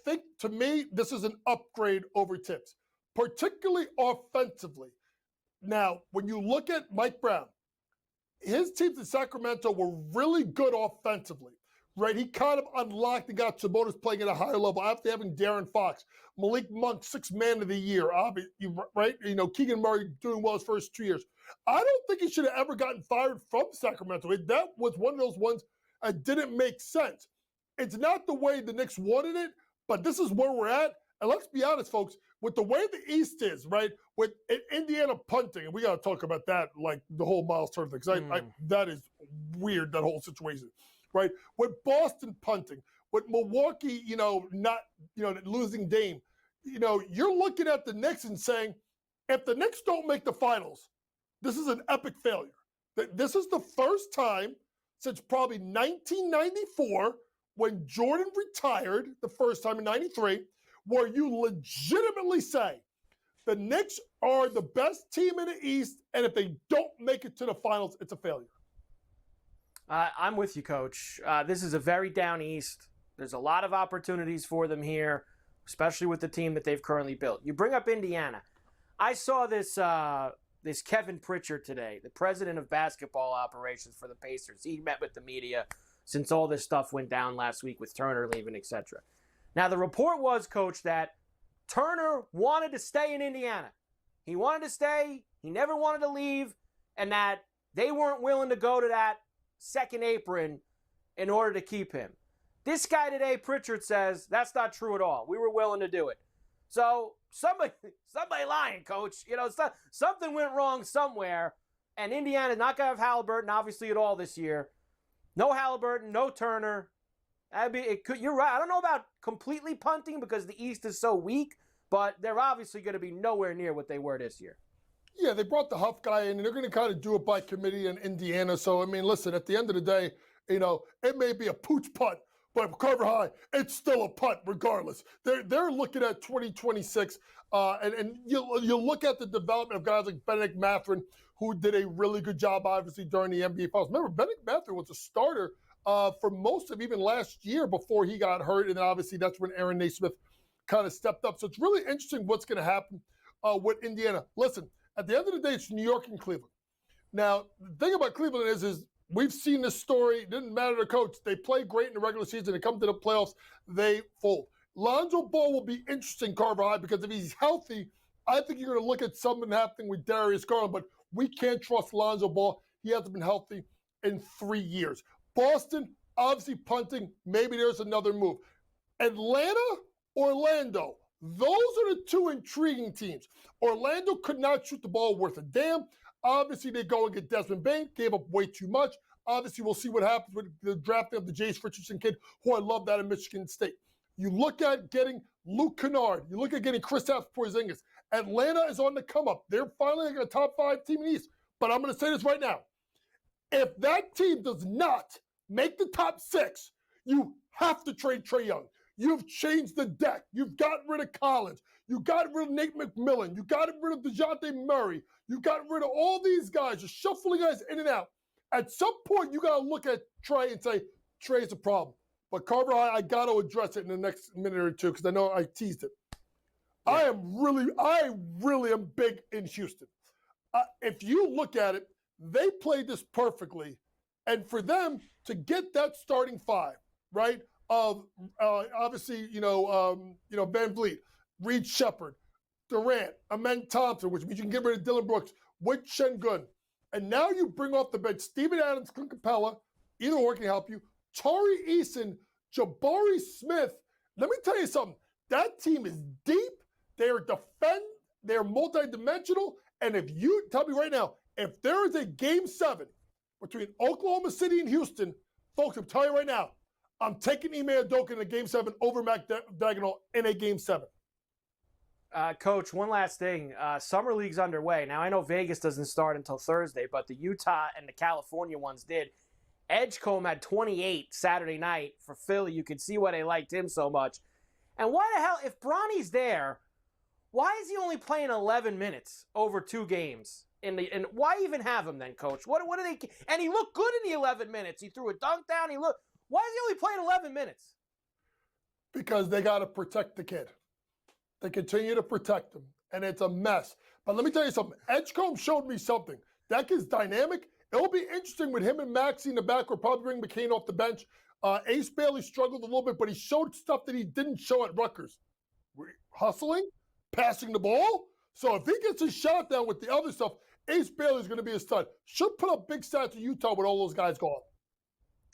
think, to me, this is an upgrade over Tibbs, particularly offensively. Now, when you look at Mike Brown, his teams in Sacramento were really good offensively, right? He kind of unlocked and got Sabonis playing at a higher level after having De'Aaron Fox, Malik Monk, 6th man of the year, right? You know, Keegan Murray doing well his first 2 years. I don't think he should have ever gotten fired from Sacramento. That was one of those ones that didn't make sense. It's not the way the Knicks wanted it, but this is where we're at. And let's be honest, folks, with the way the East is, right, with Indiana punting, and we got to talk about that, like the whole Miles Turner thing, because that is weird, that whole situation, right? With Boston punting, with Milwaukee, not, losing Dame, you're looking at the Knicks and saying, if the Knicks don't make the finals, this is an epic failure. This is the first time since probably 1994, when Jordan retired the first time in 93, where you legitimately say the Knicks are the best team in the East, and if they don't make it to the finals, it's a failure. I'm with you, Coach. This is a very down East. There's a lot of opportunities for them here, especially with the team that they've currently built. You bring up Indiana. I saw this Kevin Pritchard today, the president of basketball operations for the Pacers. He met with the media since all this stuff went down last week with Turner leaving, etc. Now, the report was, Coach, that Turner wanted to stay in Indiana. He wanted to stay. He never wanted to leave, and that they weren't willing to go to that second apron in order to keep him. This guy today, Pritchard, says that's not true at all. We were willing to do it. So somebody lying, Coach. You know, something went wrong somewhere, and Indiana's not going to have Halliburton, obviously, at all this year. No Halliburton, no Turner. You're right. I don't know about completely punting because the East is so weak, but they're obviously going to be nowhere near what they were this year. Yeah, they brought the Huff guy in, and they're going to kind of do it by committee in Indiana. So, I mean, listen, at the end of the day, you know, it may be a pooch punt, but Carver High, it's still a punt regardless. They're looking at 2026, and you look at the development of guys like Benedict Mathurin, who did a really good job, obviously, during the NBA Finals. Remember, Benedict Mathurin was a starter for most of even last year before he got hurt, and then obviously that's when Aaron Naismith kind of stepped up. So it's really interesting what's going to happen with Indiana. Listen, at the end of the day, it's New York and Cleveland. Now, the thing about Cleveland is we've seen this story. It didn't matter to coach. They play great in the regular season. They come to the playoffs, they fold. Lonzo Ball will be interesting, Carver High, because if he's healthy, I think you're going to look at something happening with Darius Garland, but we can't trust Lonzo Ball. He hasn't been healthy in 3 years. Boston, obviously punting. Maybe there's another move. Atlanta, Orlando. Those are the two intriguing teams. Orlando could not shoot the ball worth a damn. Obviously, they go and get Desmond Bane, gave up way too much. Obviously, we'll see what happens with the drafting of the Jace Richardson kid, who I love that in Michigan State. You look at getting Luke Kennard. You look at getting Kristaps Porzingis. Atlanta is on the come up. They're finally a top 5 team in the East. But I'm going to say this right now. If that team does not make the top 6, you have to trade Trae Young. You've changed the deck. You've gotten rid of Collins. You got rid of Nate McMillan. You got rid of DeJounte Murray. You got rid of all these guys. You're shuffling guys in and out. At some point, you got to look at Trae and say, Trae's a problem. But Carver, I got to address it in the next minute or two because I know I teased it. Yeah. I really am big in Houston. If you look at it, they played this perfectly. And for them to get that starting 5, right, of obviously, Van Vliet, Reed Shepard, Durant, Amen Thompson, which means you can get rid of Dylan Brooks, with Şengün. And now you bring off the bench Steven Adams, Clint Capella, either one can help you, Tari Eason, Jabari Smith. Let me tell you something. That team is deep. They're multidimensional. And if you tell me right now, if there is a Game 7 between Oklahoma City and Houston, folks, I'm telling you right now, I'm taking Ime Udoka in a Game 7 over Mac Dagnall in a Game 7. Coach, one last thing. Summer League's underway. Now, I know Vegas doesn't start until Thursday, but the Utah and the California ones did. Edgecombe had 28 Saturday night for Philly. You could see why they liked him so much. And why the hell, if Bronny's there, why is he only playing 11 minutes over 2 games? And why even have him then, Coach? What are they? And he looked good in the 11 minutes. He threw a dunk down. Why is he only playing 11 minutes? Because they got to protect the kid. They continue to protect him, and it's a mess. But let me tell you something. Edgecombe showed me something. That kid's dynamic. It'll be interesting with him and Maxey in the back. We'll probably bring McCain off the bench. Ace Bailey struggled a little bit, but he showed stuff that he didn't show at Rutgers. Hustling, passing the ball. So if he gets his shot down with the other stuff, Ace Bailey's going to be a stud. Should put up big stats in Utah with all those guys gone.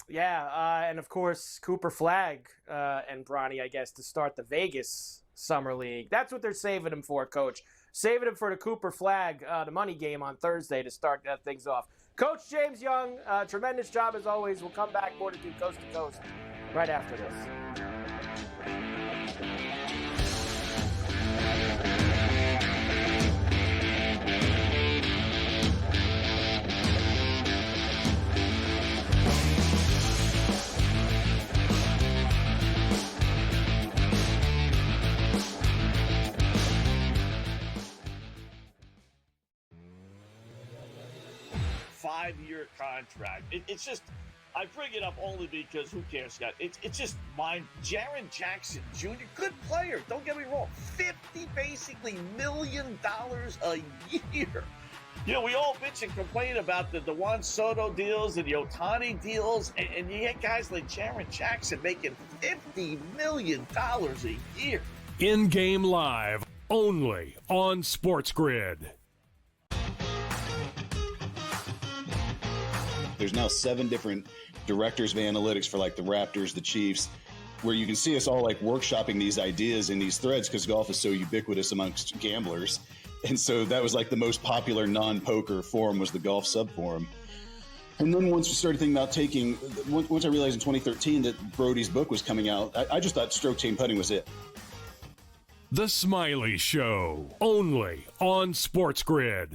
Yeah, and of course, Cooper Flagg and Bronny, I guess, to start the Vegas Summer League. That's what they're saving him for, Coach. Saving him for the Cooper Flagg, the money game on Thursday to start things off. Coach James Young, tremendous job as always. We'll come back more to do Coast to Coast right after this. 5-year contract. It's just, I bring it up only because who cares, Scott? It's just Jaren Jackson Jr., good player. Don't get me wrong. $50 million a year. You know, we all bitch and complain about the Juan Soto deals and the Ohtani deals, and you get guys like Jaren Jackson making $50 million a year. In-game live, only on SportsGrid. There's now 7 different directors of analytics for like the Raptors, the Chiefs, where you can see us all like workshopping these ideas in these threads because golf is so ubiquitous amongst gamblers. And so that was like the most popular non-poker forum was the golf subforum. And then once we started thinking about once I realized in 2013 that Brody's book was coming out, I just thought stroke chain putting was it. The Smiley Show, only on SportsGrid.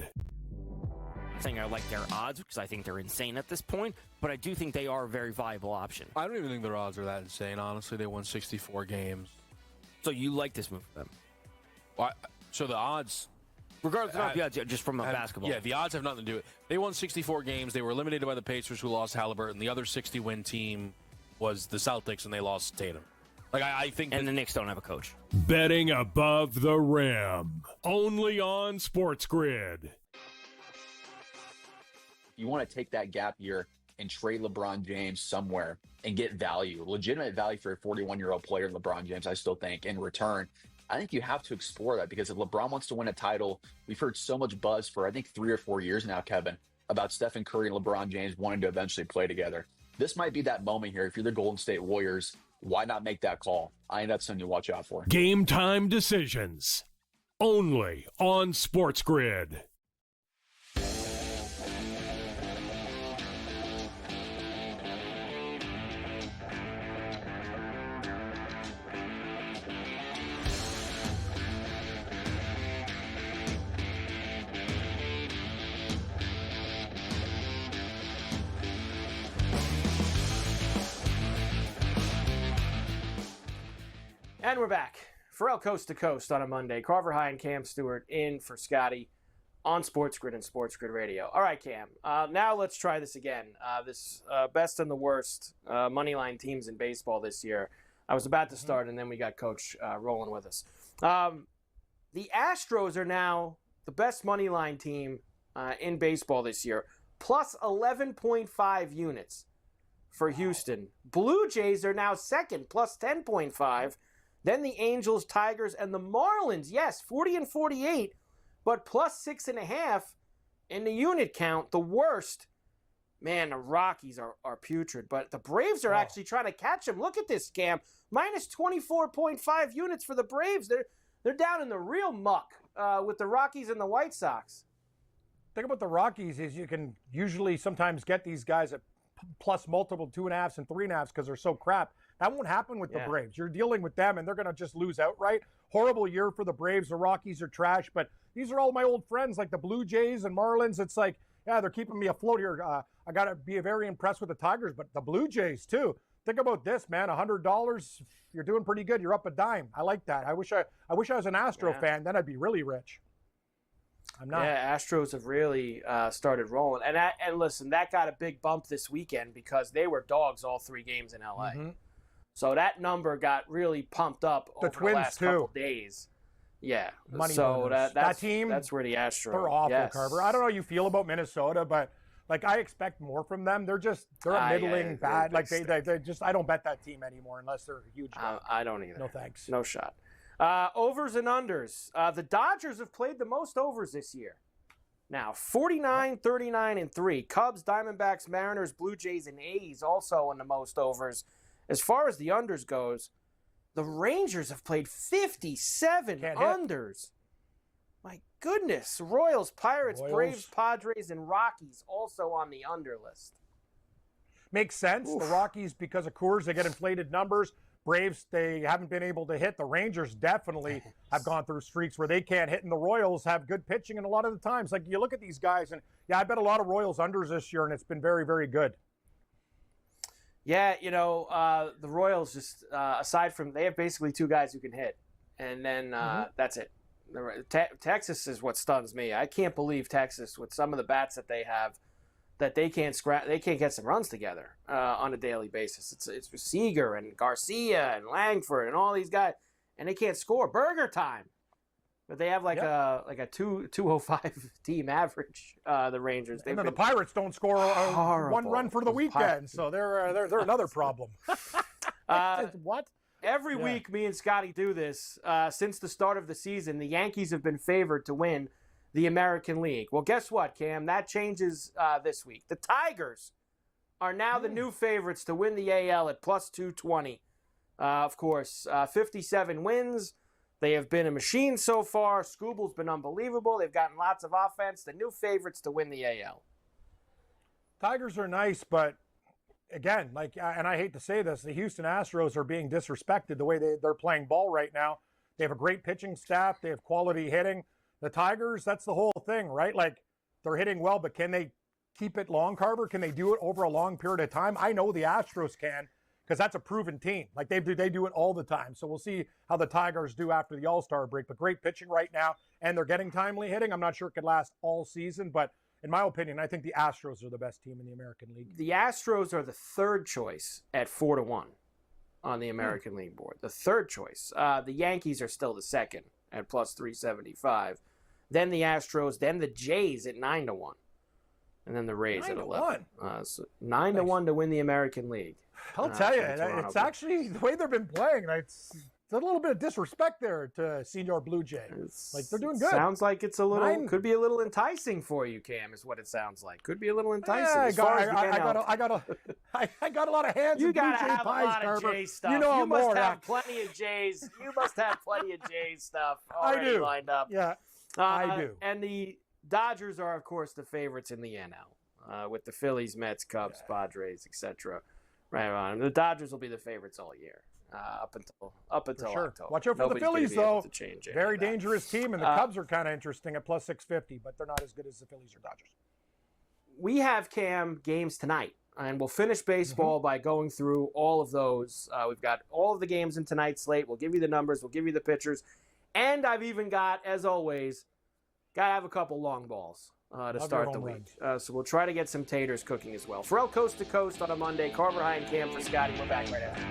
I'm saying I like their odds because I think they're insane at this point, but I do think they are a very viable option. I don't even think their odds are that insane, honestly. They won 64 games. So you like this move for them? So the odds... Regardless of the odds, just from a basketball. Yeah, the odds have nothing to do with it. They won 64 games. They were eliminated by the Pacers, who lost Halliburton. The other 60-win team was the Celtics, and they lost Tatum. Like I think, and the Knicks don't have a coach. Betting above the rim, only on SportsGrid. You want to take that gap year and trade LeBron James somewhere and get value, legitimate value for a 41-year-old player, LeBron James, I still think, in return. I think you have to explore that because if LeBron wants to win a title, we've heard so much buzz for, I think, 3 or 4 years now, Kevin, about Stephen Curry and LeBron James wanting to eventually play together. This might be that moment here. If you're the Golden State Warriors, why not make that call? I think that's something to watch out for. Game time decisions, only on SportsGrid. And we're back. Ferrall Coast to Coast on a Monday. Carver and Cam Stewart in for Scotty on SportsGrid and SportsGrid Radio. All right, Cam. Now let's try this again. This best and the worst moneyline teams in baseball this year. I was about to start, and then we got Coach rolling with us. The Astros are now the best moneyline team in baseball this year, plus 11.5 units for Houston. Blue Jays are now second, plus 10.5. Then the Angels, Tigers, and the Marlins. Yes, 40 and 48, but plus 6.5 in the unit count. The worst. Man, the Rockies are putrid, but the Braves are actually trying to catch them. Look at this scam. Minus 24.5 units for the Braves. They're down in the real muck with the Rockies and the White Sox. The thing about the Rockies is you can usually sometimes get these guys at plus multiple 2.5s and 3.5s because they're so crap. That won't happen with the Braves. You're dealing with them, and they're going to just lose outright. Horrible year for the Braves. The Rockies are trash, but these are all my old friends, like the Blue Jays and Marlins. It's like, yeah, they're keeping me afloat here. I got to be very impressed with the Tigers, but the Blue Jays, too. Think about this, man. $100, you're doing pretty good. You're up a dime. I like that. I wish I was an Astro fan. Then I'd be really rich. I'm not. Yeah, Astros have really started rolling. And listen, that got a big bump this weekend because they were dogs all 3 games in L.A. Mm-hmm. So that number got really pumped up over the last couple days. Yeah. Money so that team, that's where the Astros. They're awful, Carver. I don't know how you feel about Minnesota, but like I expect more from them. They're a middling bad. Like they just I don't bet that team anymore unless they're a huge. I don't either. No thanks. No shot. Overs and unders. The Dodgers have played the most overs this year. Now, 49, 39, and 3. Cubs, Diamondbacks, Mariners, Blue Jays, and A's also in the most overs. As far as the unders goes, the Rangers have played 57 unders. My goodness. Royals, Pirates, Braves, Padres, and Rockies also on the under list. Makes sense. Oof. The Rockies, because of Coors, they get inflated numbers. Braves, they haven't been able to hit. The Rangers definitely have gone through streaks where they can't hit, and the Royals have good pitching. And a lot of the times, like you look at these guys, and I bet a lot of Royals unders this year, and it's been very, very good. Yeah, the Royals just, aside from, they have basically 2 guys who can hit. And then that's it. Texas is what stuns me. I can't believe Texas, with some of the bats that they have, that they can't get some runs together on a daily basis. It's Seager and Garcia and Langford and all these guys, and they can't score. Burger time. But they have a 205 team average. The Rangers. And then the Pirates don't score one run for the weekend, so they're another problem. What? Every week, me and Scotty do this. Since the start of the season, the Yankees have been favored to win the American League. Well, guess what, Cam? That changes this week. The Tigers are now the new favorites to win the AL at plus 220. Of course, 57 wins. They have been a machine so far. Scooble's been unbelievable. They've gotten lots of offense. The new favorites to win the AL. Tigers are nice, but again, and I hate to say this, the Houston Astros are being disrespected the way they're playing ball right now. They have a great pitching staff. They have quality hitting. The Tigers, that's the whole thing, right? They're hitting well, but can they keep it long, Carver? Can they do it over a long period of time? I know the Astros can, because that's a proven team. They do it all the time. So we'll see how the Tigers do after the All-Star break. But great pitching right now, and they're getting timely hitting. I'm not sure it could last all season, but in my opinion, I think the Astros are the best team in the American League. The Astros are the third choice at 4-1 on the American League board. The third choice. The Yankees are still the second at plus 375. Then the Astros, then the Jays at 9-1. And then the Rays at 11. So 9-1 to win the American League. I'll tell you, it's actually the way they've been playing. It's a little bit of disrespect there to Senior Blue Jay. They're doing good. Sounds like it's could be a little enticing for you, Cam, is what it sounds like. Could be a little enticing. I got a lot of hands. You got to have a lot of Jay stuff. You must have plenty of Jays. You must have plenty of Jays stuff already lined up. Yeah, I do. And the Dodgers are, of course, the favorites in the NL with the Phillies, Mets, Cubs, Padres, etc. Right on. The Dodgers will be the favorites all year, up until October. Watch out for the Phillies, though. Very dangerous team, and the Cubs are kind of interesting at plus 650, but they're not as good as the Phillies or Dodgers. We have, Cam, games tonight, and we'll finish baseball by going through all of those. We've got all of the games in tonight's slate. We'll give you the numbers. We'll give you the pitchers. And I've even got, as always, got to have a couple long balls to start the week. So we'll try to get some taters cooking as well. Ferrall Coast to Coast on a Monday. Carver and Cam for Scotty. We're back right after this.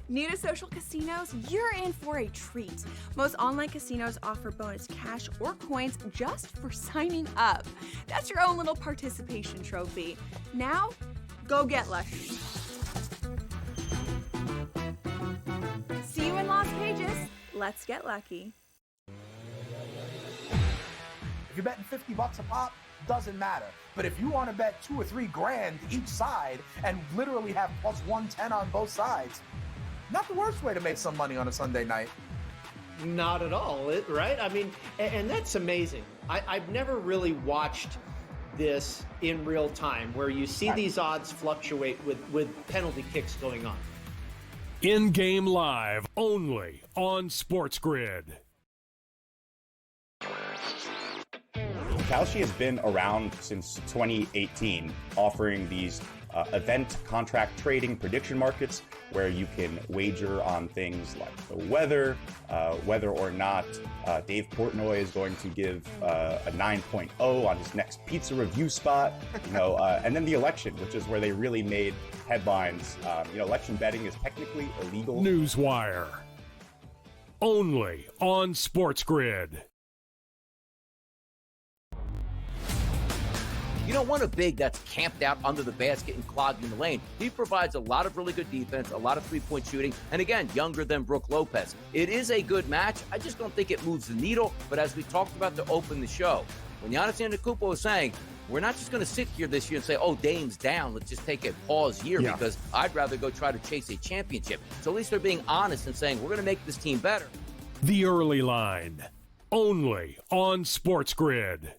New to social casinos? You're in for a treat. Most online casinos offer bonus cash or coins just for signing up. That's your own little participation trophy. Now, go get lucky. See you in Las Vegas. Let's get lucky. If you're betting $50 a pop, doesn't matter. But if you want to bet $2 or $3 grand each side and literally have plus 110 on both sides, not the worst way to make some money on a Sunday night. Not at all, right? I mean, and that's amazing. I've never really watched this in real time where you see these odds fluctuate with penalty kicks going on. In-game live only on SportsGrid. Kalshi has been around since 2018, offering these event contract trading prediction markets where you can wager on things like the weather, whether or not Dave Portnoy is going to give a 9.0 on his next pizza review spot, and then the election, which is where they really made headlines. Election betting is technically illegal. Newswire. Only on SportsGrid. You don't want a big that's camped out under the basket and clogging the lane. He provides a lot of really good defense, a lot of three-point shooting, and again, younger than Brook Lopez. It is a good match. I just don't think it moves the needle. But as we talked about to open the show, when Giannis Antetokounmpo was saying, we're not just going to sit here this year and say, oh, Dame's down, let's just take a pause year because I'd rather go try to chase a championship. So at least they're being honest and saying, we're going to make this team better. The Early Line. Only on SportsGrid.